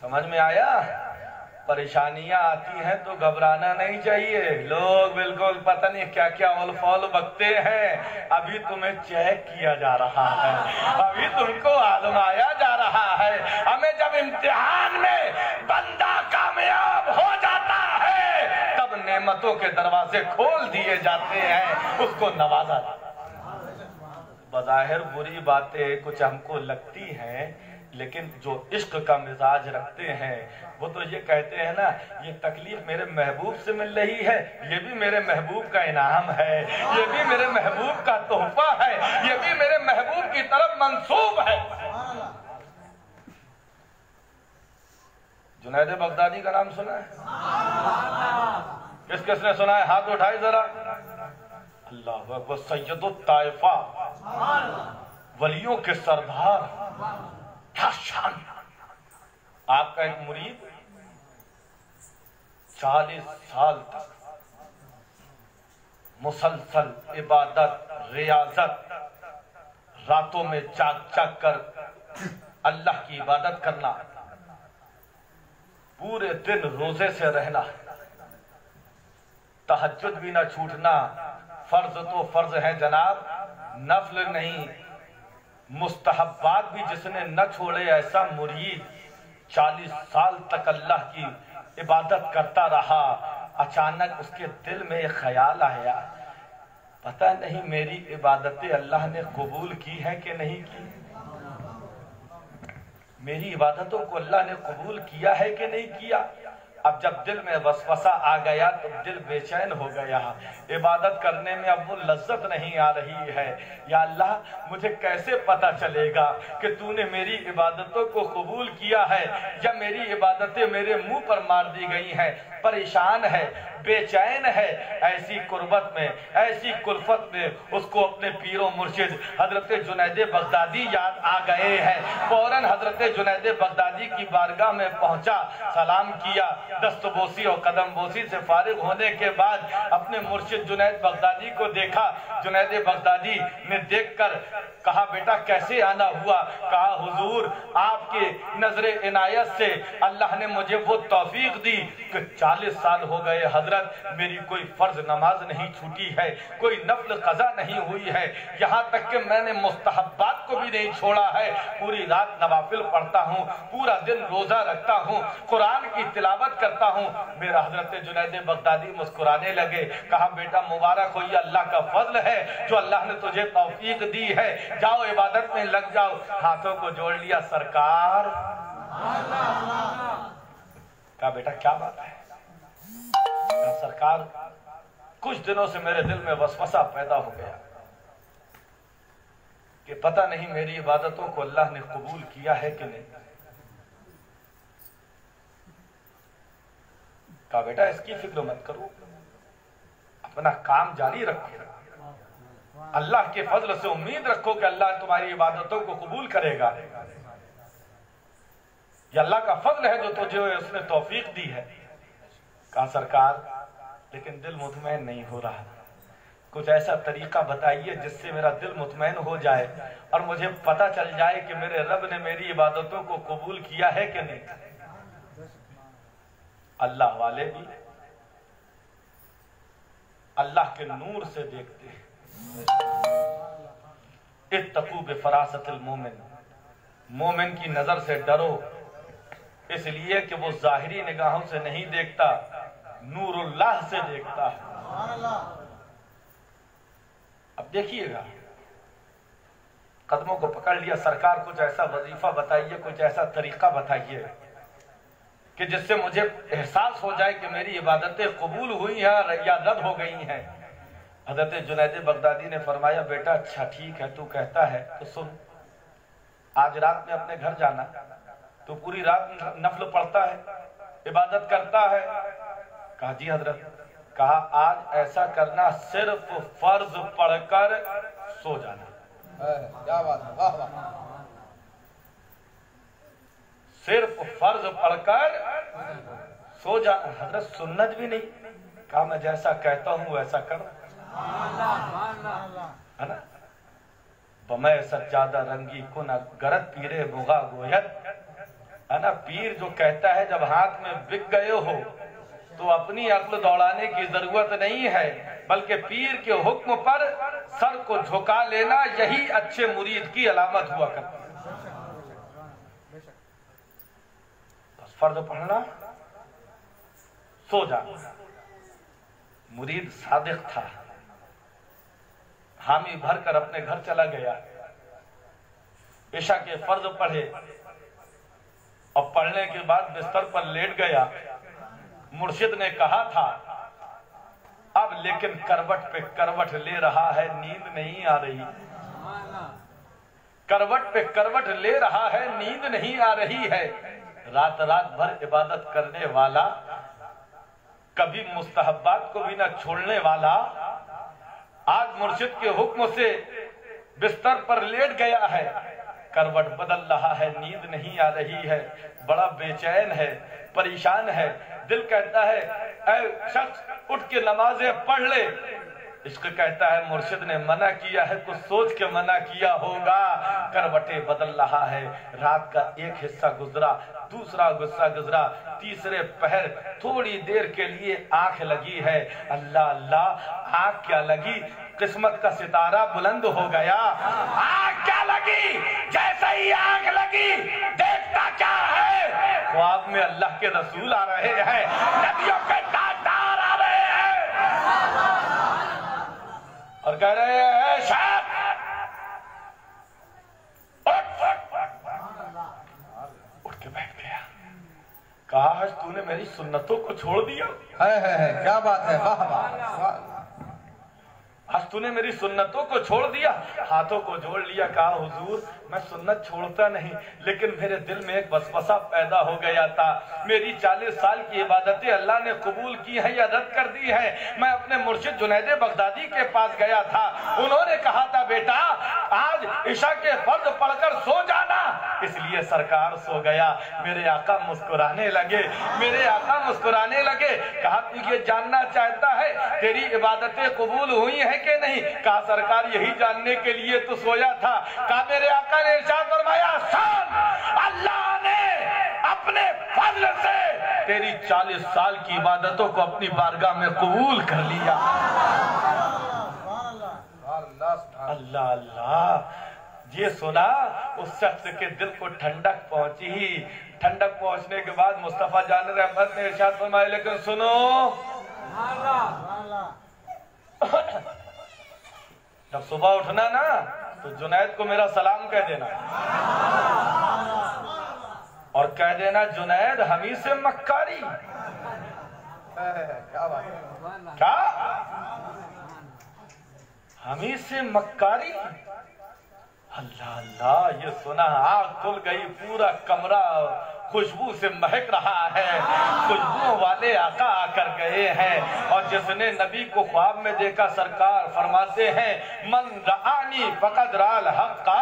समझ में आया? परेशानियां आती हैं तो घबराना नहीं चाहिए। लोग बिल्कुल पता नहीं क्या क्या उलफौल बकते हैं। अभी तुम्हें चेक किया जा रहा है, अभी तुमको आजमाया जा रहा है। हमें जब इम्तिहान में बंदा कामयाब हो जाता है, तब नेमतों के दरवाजे खोल दिए जाते हैं, उसको नवाजा जाता है। बज़ाहिर बुरी बातें कुछ हमको लगती हैं, लेकिन जो इश्क का मिजाज रखते हैं वो तो ये कहते हैं ना, ये तकलीफ मेरे महबूब से मिल रही है, ये भी मेरे महबूब का इनाम है, ये भी मेरे महबूब का तोहफा है, ये भी मेरे महबूब की तरफ मंसूब है। जुनैद बगदादी का नाम सुना है? किस किसने सुना है? हाथ उठाए जरा। अल्लाह अकबर। सैयदुत ताइफा, वलियों के सरदार, क्या शान। आपका एक मुरीद 40 साल तक मुसलसल इबादत, रियाजत, रातों में जाग जाग कर अल्लाह की इबादत करना, पूरे दिन रोजे से रहना, तहज्जुद भी ना छूटना। फर्ज तो फर्ज है जनाब, नफल नहीं। मुस्तहब्बात भी जिसने न छोड़े, ऐसा मुरीद 40 साल तक अल्लाह की इबादत करता रहा। अचानक उसके दिल में एक ख्याल आया, पता नहीं मेरी इबादतें अल्लाह ने कबूल की है कि नहीं की, मेरी इबादतों को अल्लाह ने कबूल किया है कि नहीं किया। अब जब दिल में वसवसा आ गया तो दिल बेचैन हो गया, इबादत करने में अब वो लज्जत नहीं आ रही है। या अल्लाह, मुझे कैसे पता चलेगा कि तूने मेरी इबादतों को कबूल किया है या मेरी इबादतें मेरे मुंह पर मार दी गई हैं। परेशान है, बेचैन है। ऐसी कुर्बत में, ऐसी कुल्फत में उसको अपने पीरो मुर्शिद हजरत जुनैद बगदादी याद आ गए हैं। फौरन हजरत जुनैद बगदादी की बारगाह में पहुंचा, सलाम किया। दस्तबोसी और कदमबोसी से फारिग होने के बाद अपने मुर्शिद जुनैद बगदादी को देखा। जुनैद बगदादी ने देखकर कहा, बेटा कैसे आना हुआ? कहा, हुजूर आपके नजरे इनायत से अल्लाह ने मुझे वो तौफीक दी कि 40 साल हो गए हजरत, मेरी कोई फर्ज नमाज नहीं छूटी है, कोई नफल कज़ा नहीं हुई है, यहाँ तक कि मैंने मुस्तहब्बात को भी नहीं छोड़ा है। पूरी रात नवाफिल पढ़ता हूँ, पूरा दिन रोजा रखता हूँ, कुरान की तिलावत करता हूँ। मेरा हजरत जुनैद बगदादी मुस्कुराने लगे। कहा, बेटा मुबारक हो, ये अल्लाह का फजल है जो अल्लाह ने तुझे तौफीक दी है, जाओ इबादत में लग जाओ। हाथों को जोड़ लिया। सरकार कहा, बेटा क्या बात है? कहा, सरकार कुछ दिनों से मेरे दिल में वसवसा पैदा हो गया कि पता नहीं मेरी इबादतों को अल्लाह ने कबूल किया है कि नहीं। कहा, बेटा इसकी फिक्र मत करो, अपना काम जारी रखो, अल्लाह के फजल से उम्मीद रखो कि अल्लाह तुम्हारी इबादतों को कबूल करेगा। ये अल्लाह का फजल है जो तुझे उसने तौफीक दी है। कहा सरकार लेकिन दिल मुतमैन नहीं हो रहा, कुछ ऐसा तरीका बताइए जिससे मेरा दिल मुतमैन हो जाए और मुझे पता चल जाए कि मेरे रब ने मेरी इबादतों को कबूल किया है कि नहीं। अल्लाह वाले भी अल्लाह के नूर से देखते हैं। इत्तकू बिफरासतिल मोमिन, मोमिन की नजर से डरो, इसलिए कि वो जाहिरी निगाहों से नहीं देखता, नूरुल्लाह से देखता है। अब देखिएगा, कदमों को पकड़ लिया, सरकार कुछ ऐसा वजीफा बताइए, कुछ ऐसा तरीका बताइए कि जिससे मुझे एहसास हो जाए कि मेरी इबादतें कबूल हुई हैं या रद्द हो गई हैं। हज़रत जुनैद बगदादी ने फरमाया, बेटा अच्छा ठीक है, तू कहता है तो सुन, आज रात में अपने घर जाना, तू पूरी रात नफल पढ़ता है, इबादत करता है। कहा जी हजरत। कहा आज ऐसा करना, सिर्फ फर्ज पढ़कर सो जाना। क्या बात है, वाह वाह। सिर्फ फर्ज पढ़कर सो जाना। हजरत सुन्नत भी नहीं। कहा मैं जैसा कहता हूं वैसा कर, है ना। बमै सज्जादा रंगी कुन गरत पीरे मुगा गोयत, है ना। पीर जो कहता है जब हाथ में बिक गए हो तो अपनी अक्ल दौड़ाने की जरूरत नहीं है, बल्कि पीर के हुक्म पर सर को झुका लेना यही अच्छे मुरीद की अलामत हुआ करती है। बस फर्ज पढ़ना, सो जाना। मुरीद सादिक था, हामी भरकर अपने घर चला गया, इशा के फर्ज पढ़े और पढ़ने के बाद बिस्तर पर लेट गया। मुर्शिद ने कहा था अब लेकिन करवट पे करवट ले रहा है, नींद नहीं आ रही। करवट पे करवट ले रहा है, नींद नहीं आ रही है। रात रात भर इबादत करने वाला, कभी मुस्तहब्बात को भी न छोड़ने वाला, आज मुर्शिद के हुक्म से बिस्तर पर लेट गया है, करवट बदल रहा है, नींद नहीं आ रही है, बड़ा बेचैन है, परेशान है। दिल कहता है ऐ शख्स उठ के नमाजें पढ़ ले। इश्क कहता है मुर्शिद ने मना किया है, कुछ सोच के मना किया होगा। करवटें बदल रहा है, रात का एक हिस्सा गुजरा, दूसरा हिस्सा गुजरा, तीसरे पहर थोड़ी देर के लिए आंख लगी है। अल्लाह अल्लाह, आंख क्या लगी, किस्मत का सितारा बुलंद हो गया। आंख क्या लगी, जैसे ही आंख लगी देखता क्या है, ख्वाब में अल्लाह के रसूल आ रहे हैं, नबियों के ताजदार आ रहे हैं और कह रहे हैं शायद उठ के बैठ गया। काश तूने मेरी सुन्नतों को छोड़ दिया। है, क्या बात है, वाह वाह। आज तूने मेरी सुन्नतों को छोड़ दिया। हाथों को जोड़ लिया, कहा हुजूर मैं सुन्नत छोड़ता नहीं, लेकिन मेरे दिल में एक वसवसा पैदा हो गया था। मेरी 40 साल की इबादतें अल्लाह ने कबूल की है या रद्द कर दी है। मैं अपने मुर्शिद जुनैद बगदादी के पास गया था, उन्होंने कहा था बेटा आज इशा के फर्ज पढ़कर सो जाना, इसलिए सरकार सो गया। मेरे आका मुस्कुराने लगे, मेरे आका मुस्कुराने लगे। कहा तू ये जानना चाहता है तेरी इबादतें कबूल हुई है कि नहीं? कहा सरकार यही जानने के लिए तो सोया था। कहा मेरे आका ने इरशाद फरमाया अल्लाह ने अपने फजल से तेरी 40 साल की इबादतों को अपनी बारगाह में कबूल कर लिया। अल्लाह अल्लाह। ये सुना उस शख्स के दिल को ठंडक पहुंची। ठंडक पहुंचने के बाद मुस्तफा जान रहमत ने इरशाद फरमाया लेकिन सुनो, जब सुबह उठना ना तो जुनैद को मेरा सलाम कह देना और कह देना जुनैद हमी से मक्कारी। क्या बात है, क्या हमी से मक्कारी? अल्लाह अल्लाह। ये सुना आग खुल गई, पूरा कमरा खुशबू से महक रहा है, खुशबू वाले आका आकर गए हैं। और जिसने नबी को ख्वाब में देखा, सरकार फरमाते हैं मन रआनी फकद राल हक्का,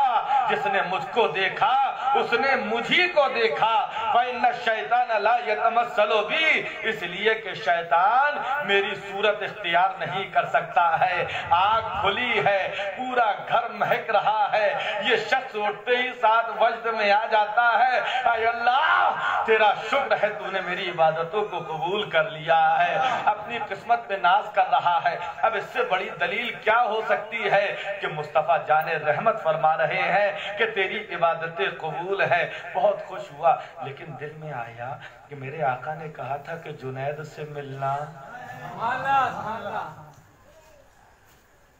जिसने मुझको देखा उसने मुझी को देखा। फइन्न शैतान ला यतमस्सलु बी, इसलिए कि शैतान मेरी सूरत इख्तियार नहीं कर सकता है। आग खुली है, पूरा घर महक रहा है, ये शख्स उठते ही साथ वजद में आ जाता है, ऐ अल्लाह तेरा शुक्र है तूने मेरी इबादतों को कबूल कर लिया है। अपनी किस्मत पे नाज कर रहा है। अब इससे बड़ी दलील क्या हो सकती है कि मुस्तफा जाने रहमत फरमा रहे हैं कि तेरी इबादतें कबूल है। बहुत खुश हुआ, लेकिन दिल में आया कि मेरे आका ने कहा था कि जुनैद से मिलना,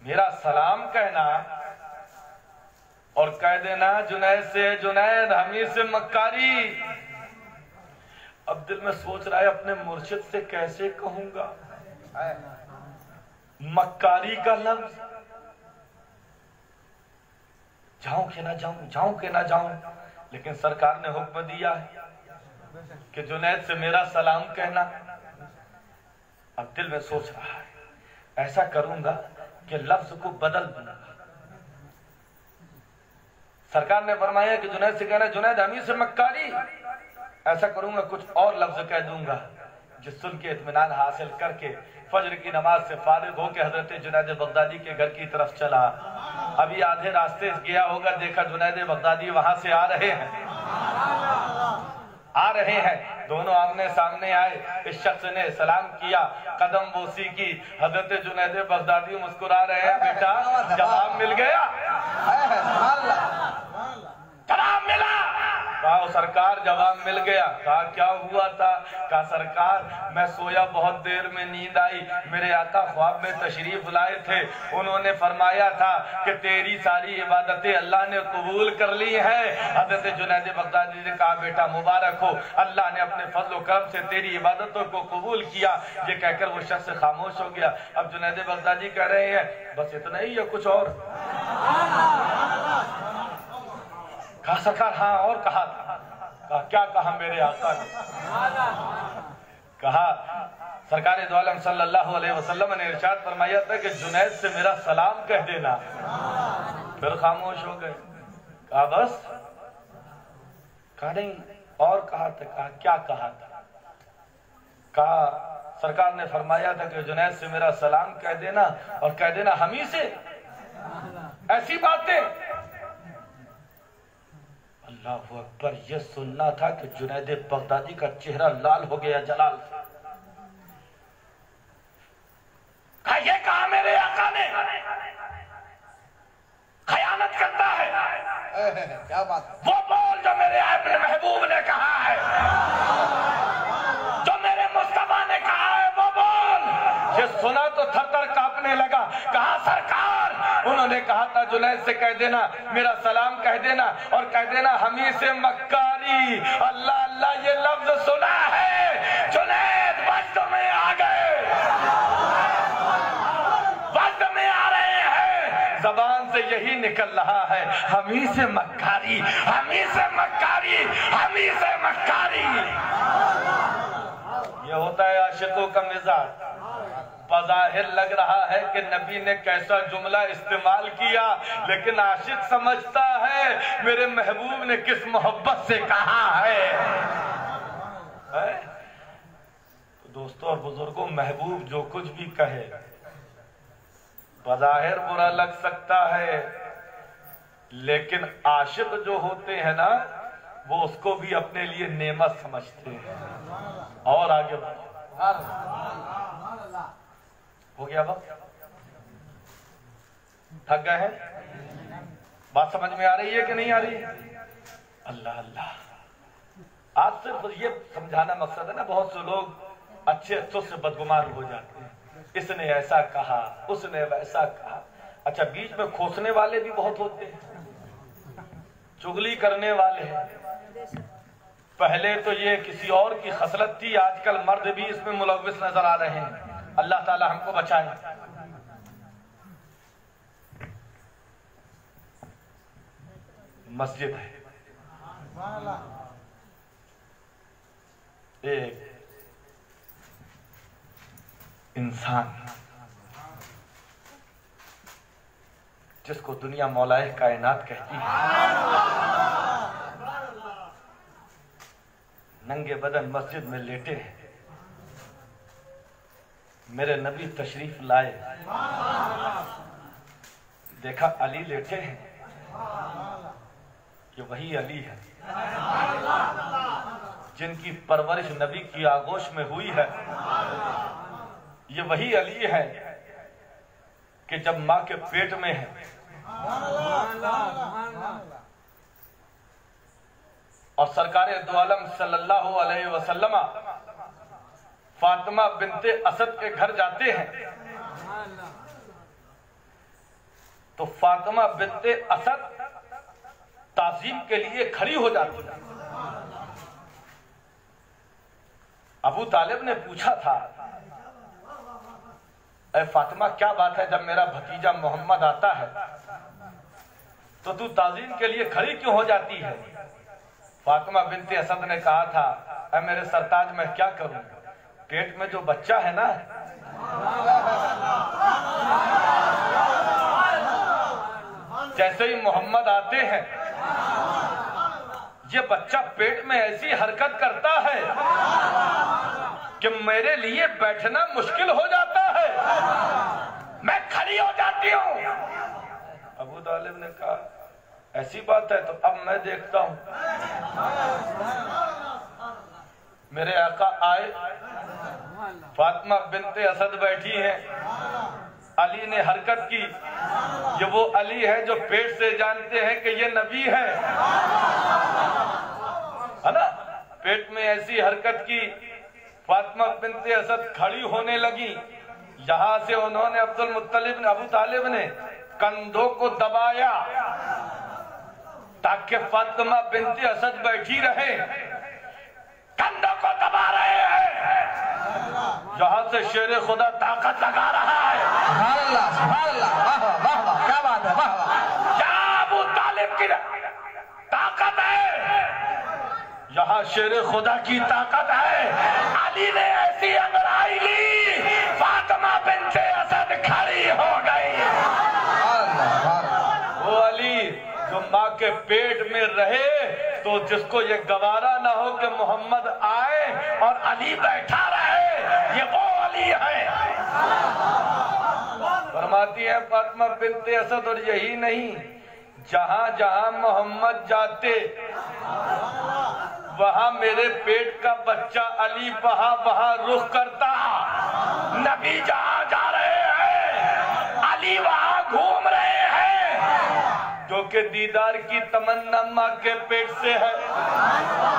मेरा सलाम कहना और कह देना जुनैद से, जुनैद हमी से मक्कारी। अब दिल में सोच रहा है अपने मुर्शिद से कैसे कहूंगा मक्कारी का लफ्ज, जाऊं कि ना जाऊं, जाऊं कि ना जाऊं। लेकिन सरकार ने हुक्म दिया है कि जुनैद से मेरा सलाम कहना। अब दिल में सोच रहा है ऐसा करूंगा कि लफ्ज को बदल दूंगा। सरकार ने फरमाया कि जुनैद से कहना जुनैद हमी से मक्कारी, ऐसा करूंगा कुछ और लफ्ज कह दूंगा। जिस सुन के इत्मीनान हासिल करके फजर की नमाज से फारिग होकर हजरत जुनैद बगदादी के घर की तरफ चला। अभी आधे रास्ते गया होगा, देखा जुनैद बगदादी वहां से आ रहे हैं। दोनों आमने सामने आए। इस शख्स ने सलाम किया, कदम बोसी की। हजरत जुनैद बगदादी मुस्कुरा रहे हैं, बेटा जवाब मिल गया, जवाब मिला। कहा सरकार जवाब मिल गया। कहा क्या हुआ था? कहा सरकार मैं सोया, बहुत देर में नींद आई, मेरे आका ख्वाब में तशरीफ लाए थे, उन्होंने फरमाया था कि तेरी सारी इबादतें अल्लाह ने कबूल कर ली हैं। हज़रत जुनैद बगदादी ने कहा बेटा मुबारक हो, अल्लाह ने अपने फजल करम से तेरी इबादतों को कबूल किया। ये कहकर वो शख्स खामोश हो गया। अब जुनैद बगदादी कह रहे हैं बस इतना ही या कुछ और? कहा सरकार हाँ और कहा था। कहा क्या कहा मेरे आका ने? कहा सरकार दो आलम सल्लल्लाहु अलैहि वसल्लम ने इरशाद फरमाया था कि जुनैद से मेरा सलाम कह देना। फिर खामोश हो गए। कहा बस? कहा नहीं और कहा था। कहा क्या कहा था? कहा सरकार ने फरमाया था कि जुनैद से मेरा सलाम कह देना और कह देना हमी से ऐसी बातें। अल्लाहु अकबर, यह सुनना था कि जुनैद बगदादी का चेहरा लाल हो गया जलाल से। कहा ये कहा मेरे आका ने खयानत करता है। क्या बात? वो बोल जो मेरे अपने महबूब ने कहा है, जो मेरे मुस्तफा ने कहा है वो बोल। ये सुना तो थर-थर कांपने लगा। कहा सरकार उन्होंने कहा था जुनैद से कह देना मेरा सलाम कह देना और कह देना हमी से मक्कारी। अल्लाह अल्लाह ये लफ्ज सुना है, जुनैद वक्त में आ गए, वक्त में आ रहे हैं। जबान से यही निकल रहा है हमी से मक्कारी, हमी से मक्कारी, हमी से मक्कारी। ये होता है आशिकों का मिजाज। बज़ाहिर लग रहा है कि नबी ने कैसा जुमला इस्तेमाल किया, लेकिन आशिक समझता है मेरे महबूब ने किस मोहब्बत से कहा है? तो दोस्तों और बुजुर्गों, महबूब जो कुछ भी कहे बज़ाहिर बुरा लग सकता है, लेकिन आशिक जो होते हैं ना वो उसको भी अपने लिए नेमत समझते हैं। और आगे हो गया वक्त? थक गए हैं? बात समझ में आ रही है कि नहीं आ रही है? अल्लाह अल्लाह। आज सिर्फ ये समझाना मकसद है ना, बहुत से लोग अच्छे अच्छों से बदगुमान हो जाते हैं। इसने ऐसा कहा, उसने वैसा कहा। अच्छा, बीच में खोसने वाले भी बहुत होते हैं, चुगली करने वाले। पहले तो ये किसी और की खसलत थी, आजकल मर्द भी इसमें मुलव्विस नजर आ रहे हैं। अल्लाह ताला हमको बचाए। मस्जिद है, एक इंसान जिसको दुनिया मौलाए कायनात कहती है, नंगे बदन मस्जिद में लेटे हैं, मेरे नबी तशरीफ लाए, देखा अली लेटे हैं, ये वही अली है जिनकी परवरिश नबी की आगोश में हुई है। ये वही अली है कि जब मां के पेट में है और सरकारे दो आलम सल्लल्लाहु अलैहि वसल्लम फातिमा बिनते असद के घर जाते हैं तो फातिमा बिनते असद ताज़ीम के लिए खड़ी हो जाती है। अबू तालिब ने पूछा था, ऐ फातिमा क्या बात है, जब मेरा भतीजा मोहम्मद आता है तो तू ताज़ीम के लिए खड़ी क्यों हो जाती है? फातिमा बिनते असद ने कहा था, ऐ मेरे सरताज मैं क्या करूं, पेट में जो बच्चा है ना, जैसे ही मोहम्मद आते हैं ये बच्चा पेट में ऐसी हरकत करता है कि मेरे लिए बैठना मुश्किल हो जाता है, मैं खड़ी हो जाती हूँ। अबू तालिब ने कहा, ऐसी बात है तो अब मैं देखता हूँ। मेरे आका आए, फातिमा बिनते असद बैठी हैं, अली ने हरकत की। ये वो अली है जो पेट से जानते हैं कि ये नबी है ना। पेट में ऐसी हरकत की, फातिमा बिनते असद खड़ी होने लगी। यहां से उन्होंने अब्दुल मुत्तलिब ने, अबू तालिब ने कंधों को दबाया ताकि फातिमा बिनते असद बैठी रहे। कंधों को दबा रहे हैं, यहां से शेर खुदा ताकत लगा रहा है। सुभान अल्लाह, वाह वाह वाह, क्या बात है, वाह वाह। क्या अबू तालिब की ताकत है, यहाँ शेर खुदा की ताकत है। अली ने ऐसी अंगड़ाई ली, फातिमा बिनते असद खड़ी हो गई। वो अली जो माँ के पेट में रहे तो जिसको ये गवारा ना हो कि मोहम्मद आए और अली बैठा रहे, ये वो अली है। फरमाती है फातिमा बिनते असद, और यही नहीं, जहां जहां मोहम्मद जाते वहां मेरे पेट का बच्चा अली वहां रुख करता। नबी जहां जा रहे हैं अली वहां घूम रहे हैं, क्योंकि दीदार की तमन्ना माँ के पेट से है,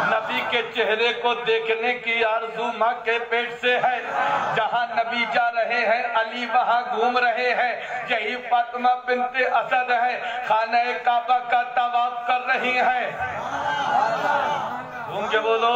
नबी के चेहरे को देखने की आरज़ू माँ के पेट से है। जहां नबी जा रहे हैं अली वहां घूम रहे हैं। यही फातिमा बिनते असद है, खाना काबा का तवाफ कर रही हैं। घूम के बोलो,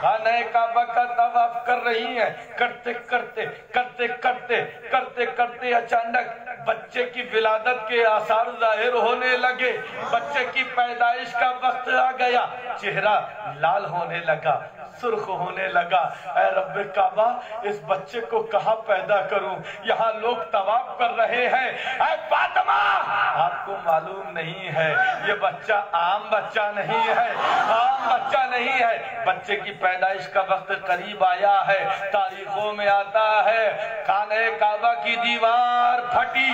खाना काबा का तवाफ कर रही हैं। करते करते करते करते करते करते अचानक बच्चे की विलादत के आसार जाहिर होने लगे। बच्चे की पैदाइश का वक्त आ गया, चेहरा लाल होने लगा, सुर्ख होने लगा। ऐ रब्बे काबा, इस बच्चे को कहाँ पैदा करूं, यहाँ लोग तवाफ कर रहे हैं। ऐ फातिमा, आपको मालूम नहीं है ये बच्चा आम बच्चा नहीं है, आम बच्चा नहीं है। बच्चे की पैदाइश का वक्त करीब आया है। तारीखों में आता है खाने काबा की दीवार फटी,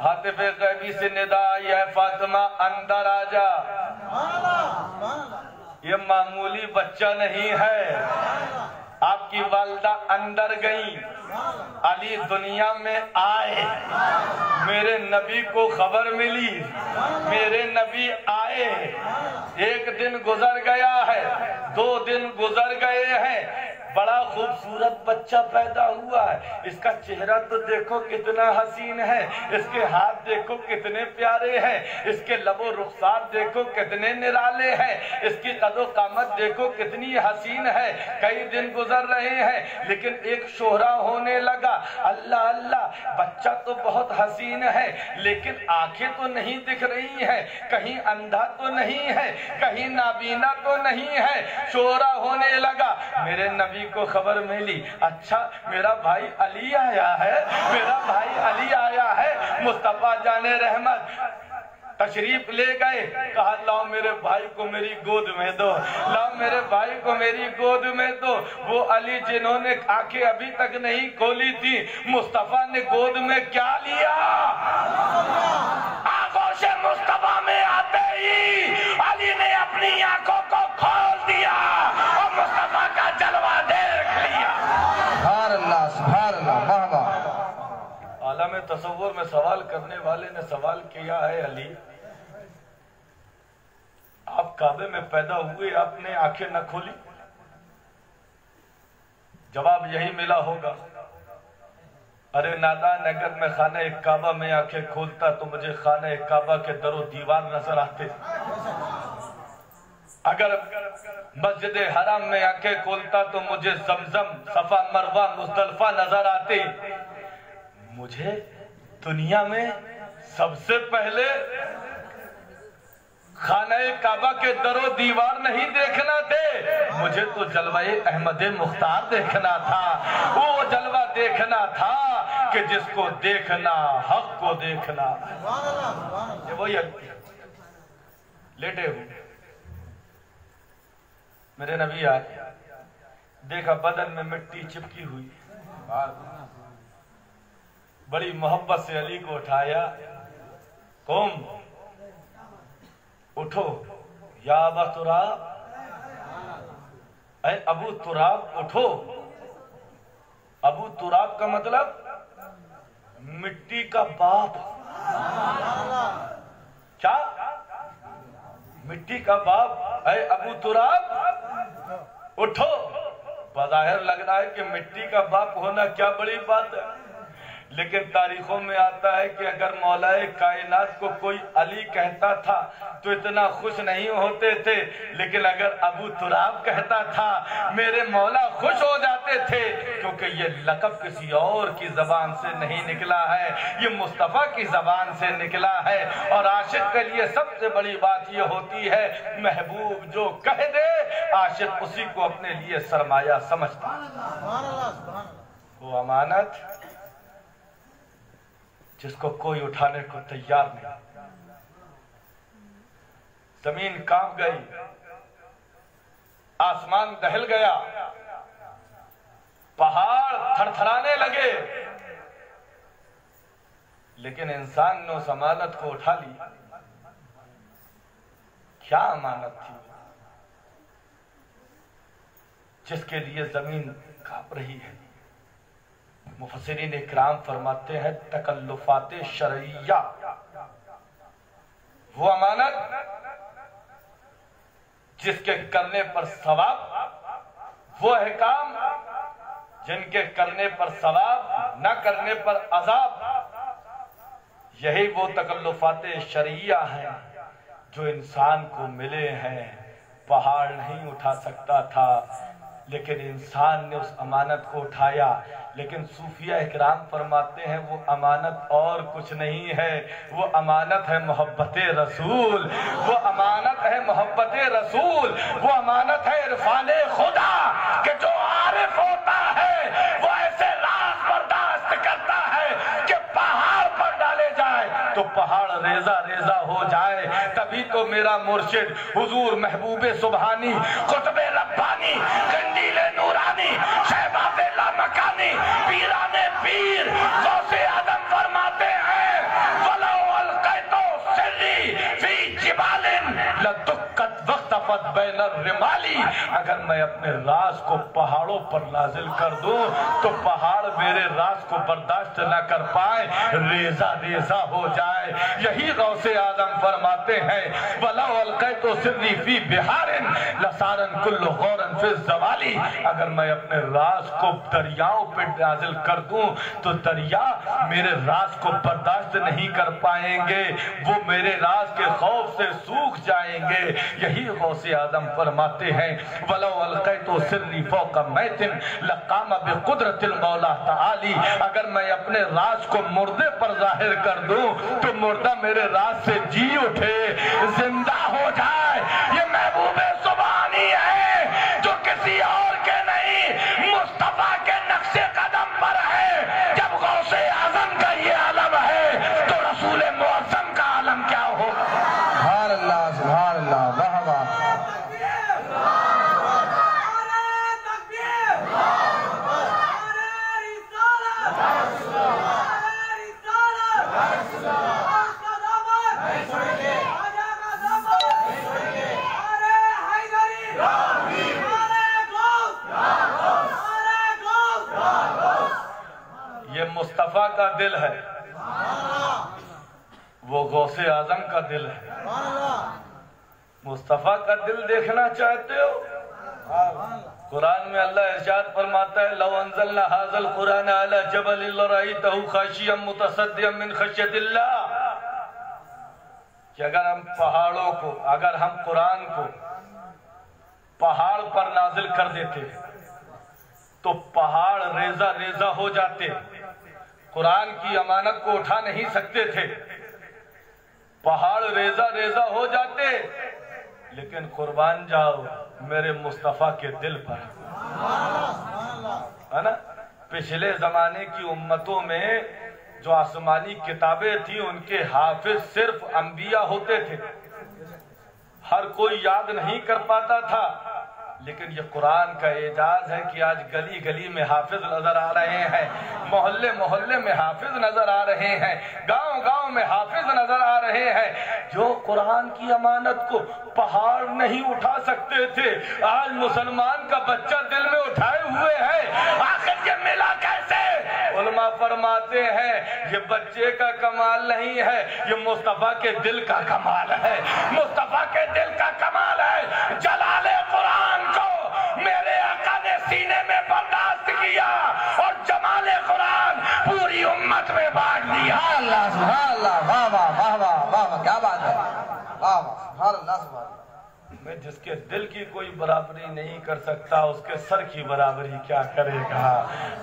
हातिफे गैबी से निदा आई है, फातिमा अंदर आ जा। ये मामूली बच्चा नहीं है। आपकी वालिदा अंदर गई, अली दुनिया में आए, मेरे नबी को खबर मिली, मेरे नबी आए। एक दिन गुजर गया है, 2 दिन गुजर गए हैं, बड़ा खूबसूरत बच्चा पैदा हुआ है, इसका चेहरा तो देखो कितना हसीन है, इसके हाथ देखो कितने प्यारे हैं, इसके लबो रुखसार देखो कितने निराले हैं, इसकी कदो कामत देखो कितनी हसीन है। कई दिन गुजर रहे हैं लेकिन एक शोहरा होने लगा। अल्लाह अल्लाह, बच्चा तो बहुत हसीन है लेकिन आंखें तो नहीं दिख रही है, कहीं अंधा तो नहीं है, कहीं नाबीना तो नहीं है। शोहरा होने लगा, मेरे नबी को खबर मिली, अच्छा मेरा भाई अली आया है, मेरा भाई अली आया है। मुस्तफा जाने रहमत तशरीफ ले गए, कहा लाओ मेरे भाई को मेरी गोद में दो, लाओ मेरे भाई को मेरी गोद में दो। वो अली जिन्होंने आंखें अभी तक नहीं खोली थी, मुस्तफा ने गोद में क्या लिया, आंखों से मुस्तफा में आते ही अली ने अपनी आंखों को खोल दिया और मुस्तफा का जलवा देख लिया। सुभान अल्लाह, वाह वाह। आलम तसव्वुर में सवाल करने वाले ने सवाल किया है, अली आप काबे में पैदा हुए, आपने आंखें न खोली? जवाब यही मिला होगा, अरे नादान, अगर मैं खाना काबा में आंखें खोलता तो मुझे खाना काबा के दरो दीवार नजर आते। अगर मस्जिद हराम में आंखें खोलता तो मुझे जमजम, सफा, मरवा, मुजदलिफा नजर आते। मुझे दुनिया में सबसे पहले खाने काबा के दरो दीवार नहीं देखना थे, मुझे तो जलवाए अहमद मुख्तार देखना था। वो जलवा देखना था कि जिसको देखना हक को देखना। ये वही लेटे हुए मेरे नबी आए, देखा बदन में मिट्टी चिपकी हुई, बड़ी मोहब्बत से अली को उठाया, कौम उठो, या अबा तुराब, ऐ अबू तुराब उठो। अबू तुराब का मतलब मिट्टी का बाप। क्या? मिट्टी का बाप, ऐ अबू तुराब उठो। बज़ाहिर लग रहा है कि मिट्टी का बाप होना क्या बड़ी बात है, लेकिन तारीखों में आता है कि अगर मौलाए कायनात को कोई अली कहता था तो इतना खुश नहीं होते थे, लेकिन अगर अबू तुराब कहता था मेरे मौला खुश हो जाते थे, क्योंकि ये लक़ब किसी और की जबान से नहीं निकला है, ये मुस्तफ़ा की जबान से निकला है। और आशिक के लिए सबसे बड़ी बात ये होती है, महबूब जो कह दे आशिक उसी को अपने लिए सरमाया समझता। वो अमानत जिसको कोई उठाने को तैयार नहीं। जमीन कांप गई, आसमान दहल गया, पहाड़ थरथराने लगे, लेकिन इंसान ने उस अमानत को उठा ली। क्या अमानत थी जिसके लिए जमीन कांप रही है? मुफस्सिरीन इकराम फरमाते हैं तकल्लुफाते शरइया, वो अमानत जिसके करने पर सवाब, वो अहकाम जिनके करने पर सवाब, न करने पर अजाब, यही वो तकल्लुफाते शरइया हैं जो इंसान को मिले हैं। पहाड़ नहीं उठा सकता था, लेकिन इंसान ने उस अमानत को उठाया। लेकिन सूफिया इकराम फरमाते हैं वो अमानत और कुछ नहीं है, वो अमानत है मोहब्बत रसूल, वो अमानत है मोहब्बत रसूल, वो अमानत है इरफाने खुदा कि जो आरिफ होता है वो ऐसे राज बर्दाश्त करता है कि पहाड़ पर डाले जाए तो पहाड़ रेजा रेजा हो जाए। तभी तो मेरा मुर्शिद हुजूर महबूबे सुबहानी, कुतुबे रब्बानी, कंदीले नूरानी, शहबाबे लामकानी, पीराने पीर गौसे आदम फरमाते हैं वलो अलकैतो सिर्री फी जिबालिन लदुक्कत वक्तफत बैन मिनर रिमाली, अगर मैं अपने राज को पहाड़ों पर नाजिल कर दूं तो पहाड़ मेरे राज को बर्दाश्त न कर पाए, रेजा रेजा हो जाए। यही गौसे आदम फरमाते हैं वला अलक़ैतु सिर्री फी बिहारिन लसारन कुल्लु गौरन फी ज़वाली, अगर मैं अपने राज को दरियाओं पे नाजिल कर दूं तो दरिया मेरे राज को बर्दाश्त नहीं कर पाएंगे, वो मेरे राज के खौफ से सूख जाएंगे। यही गौसे आदम फरमाते हैं वला अलक़ैतु सिर्री फ़ौक़ मैतिन लक़ाम बिक़ुद्रतिल मौला तआली, अगर मैं अपने राज को मुर्दे पर जाहिर कर दूं तो मुर्दा मेरे राज से जी उठे, जिंदा हो जाए। ये महबूबे सुभानी है जो किसी और के नहीं मुस्तफा के नक्शे कदम पर है। जब गौसे आजम का ये आलम है तो रसूल मुअज़्ज़म का आलम क्या होगा। सुभान अल्लाह, वाह वाह। ये मुस्तफा का दिल है, वो गौसे आजम का दिल है। मुस्तफा का दिल देखना चाहते हो? कुरान में अल्लाह इरशाद फरमाता है लौ अंज़लना हाज़ल कुरान अला जबलिन लरअयतहु खाशियम मुतसद्दियम मिन खश्यतिल्लाह, कि अगर हम पहाड़ों को, अगर हम कुरान को पहाड़ पर नाजिल कर देते तो पहाड़ रेजा रेजा हो जाते, कुरान की अमानत को उठा नहीं सकते थे, पहाड़ रेजा रेजा हो जाते। लेकिन कुर्बान जाओ मेरे मुस्तफा के दिल पर, है ना। पिछले जमाने की उम्मतों में जो आसमानी किताबें थी उनके हाफिज सिर्फ अंबिया होते थे, हर कोई याद नहीं कर पाता था। लेकिन ये कुरान का एजाज है कि आज गली गली में हाफिज नजर आ रहे हैं, मोहल्ले मोहल्ले में हाफिज नजर आ रहे हैं, गांव गांव में हाफिज नजर आ रहे हैं, जो कुरान की अमानत को पहाड़ नहीं उठा सकते थे, आज मुसलमान का बच्चा दिल में उठाए हुए है। आखिर ये मिला कैसे? उलमा फरमाते हैं ये बच्चे का कमाल नहीं है, ये मुस्तफा के दिल का कमाल है, मुस्तफा के दिल का कमाल है। जलाले कुरान को मेरे आका ने सीने में बर्दाश्त किया और जमाले कुरान पूरी उम्मत में बांट दिया। अल्लाह सुभान अल्लाह, वाह वाह वाह वाह वाह, क्या बात है, वाह वाह सुभान अल्लाह सुभान। मैं जिसके दिल की कोई बराबरी नहीं कर सकता उसके सर की बराबरी क्या करेगा।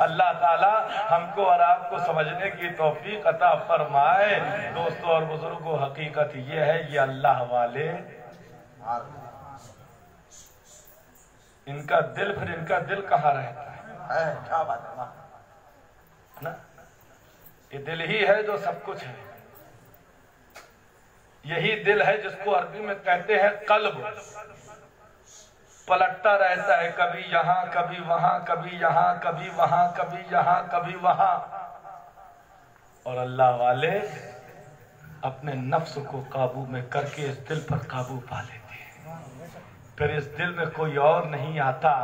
अल्लाह ताला हमको और आपको समझने की तौफीक अता फरमाए। दोस्तों और बुजुर्गों, हकीकत ये है ये अल्लाह वाले, इनका दिल, फिर इनका दिल कहाँ रहता है? क्या बात है ना, ये दिल ही है जो सब कुछ है। यही दिल है जिसको अरबी में कहते हैं कल्ब, पलटता रहता है, कभी यहाँ कभी वहां, कभी यहाँ कभी वहां, कभी यहाँ कभी वहां। और अल्लाह वाले अपने नफ्स को काबू में करके इस दिल पर काबू पा लेते हैं, फिर इस दिल में कोई और नहीं आता।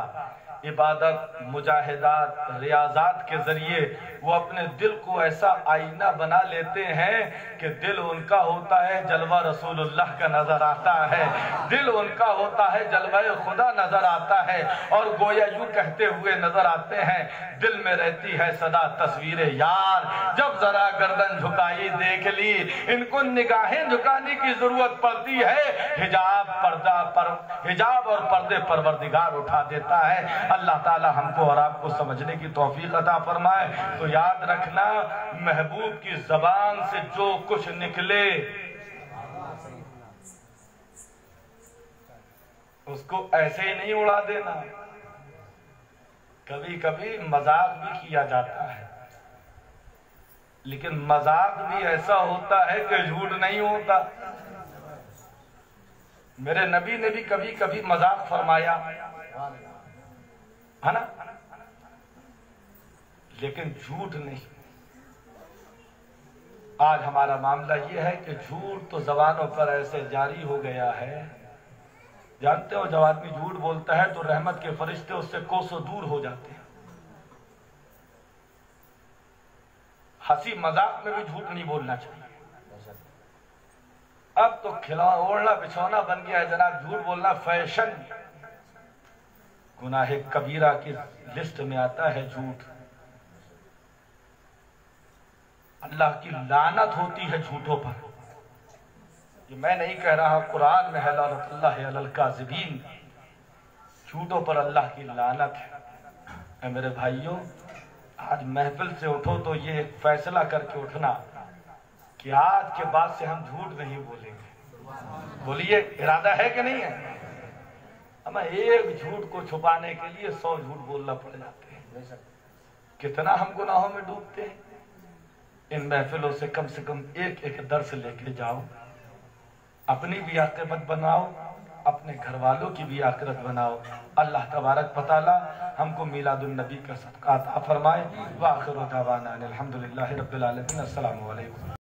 इबादत, मुजाहिदात, रियाजात के जरिए वो अपने दिल को ऐसा आईना बना लेते हैं कि दिल उनका होता है जलवा रसूलुल्लाह का नजर आता है, दिल उनका होता है जलवा खुदा नजर आता है, और गोया यूं कहते हुए नजर आते हैं दिल में रहती है सदा तस्वीर यार, जब जरा गर्दन झुकाई देख ली, इनको निगाहें झुकाने की जरूरत पड़ती है, हिजाब पर्दा पर, हिजाब और पर्दे परवरदिगार उठा देता है। अल्लाह ताला हमको और आपको समझने की तौफीक अता फरमाए। तो याद रखना, महबूब की जबान से जो कुछ निकले उसको ऐसे ही नहीं उड़ा देना। कभी कभी मजाक भी किया जाता है, लेकिन मजाक भी ऐसा होता है कि झूठ नहीं होता। मेरे नबी ने भी कभी कभी मजाक फरमाया है ना, लेकिन झूठ नहीं। आज हमारा मामला यह है कि झूठ तो जबानों पर ऐसे जारी हो गया है जानते हो जब आदमी झूठ बोलता है तो रहमत के फरिश्ते उससे कोसों दूर हो जाते हैं। हंसी मजाक में भी झूठ नहीं बोलना चाहिए। अब तो खिलौना ओढ़ना बिछौना बन गया है जनाब, झूठ बोलना फैशन। गुनाह कबीरा की लिस्ट में आता है झूठ। अल्लाह की लानत होती है झूठों पर। ये मैं नहीं कह रहा, कुरान में है लानतुल्लाहि अलल काज़िबीन, झूठों पर अल्लाह की लानत है। मेरे भाइयों, आज महफिल से उठो तो ये एक फैसला करके उठना कि आज के बाद से हम झूठ नहीं बोलेंगे। बोलिए, इरादा है कि नहीं है? हमें एक झूठ को छुपाने के लिए 100 झूठ बोलना पड़ जाते हैं। कितना हम गुनाहों में डूबते हैं। इन महफिलों से कम एक एक दर्स लेके जाओ, अपनी भी आखिरत बनाओ, अपने घर वालों की भी आखिरत बनाओ। अल्लाह तबारक व तआला हमको मिलादुन नबी का सदका अता फरमाए। व आखिरु दावाना अनिल हम्दुलिल्लाहि रब्बिल आलमीन। अस्सलामु अलैकुम।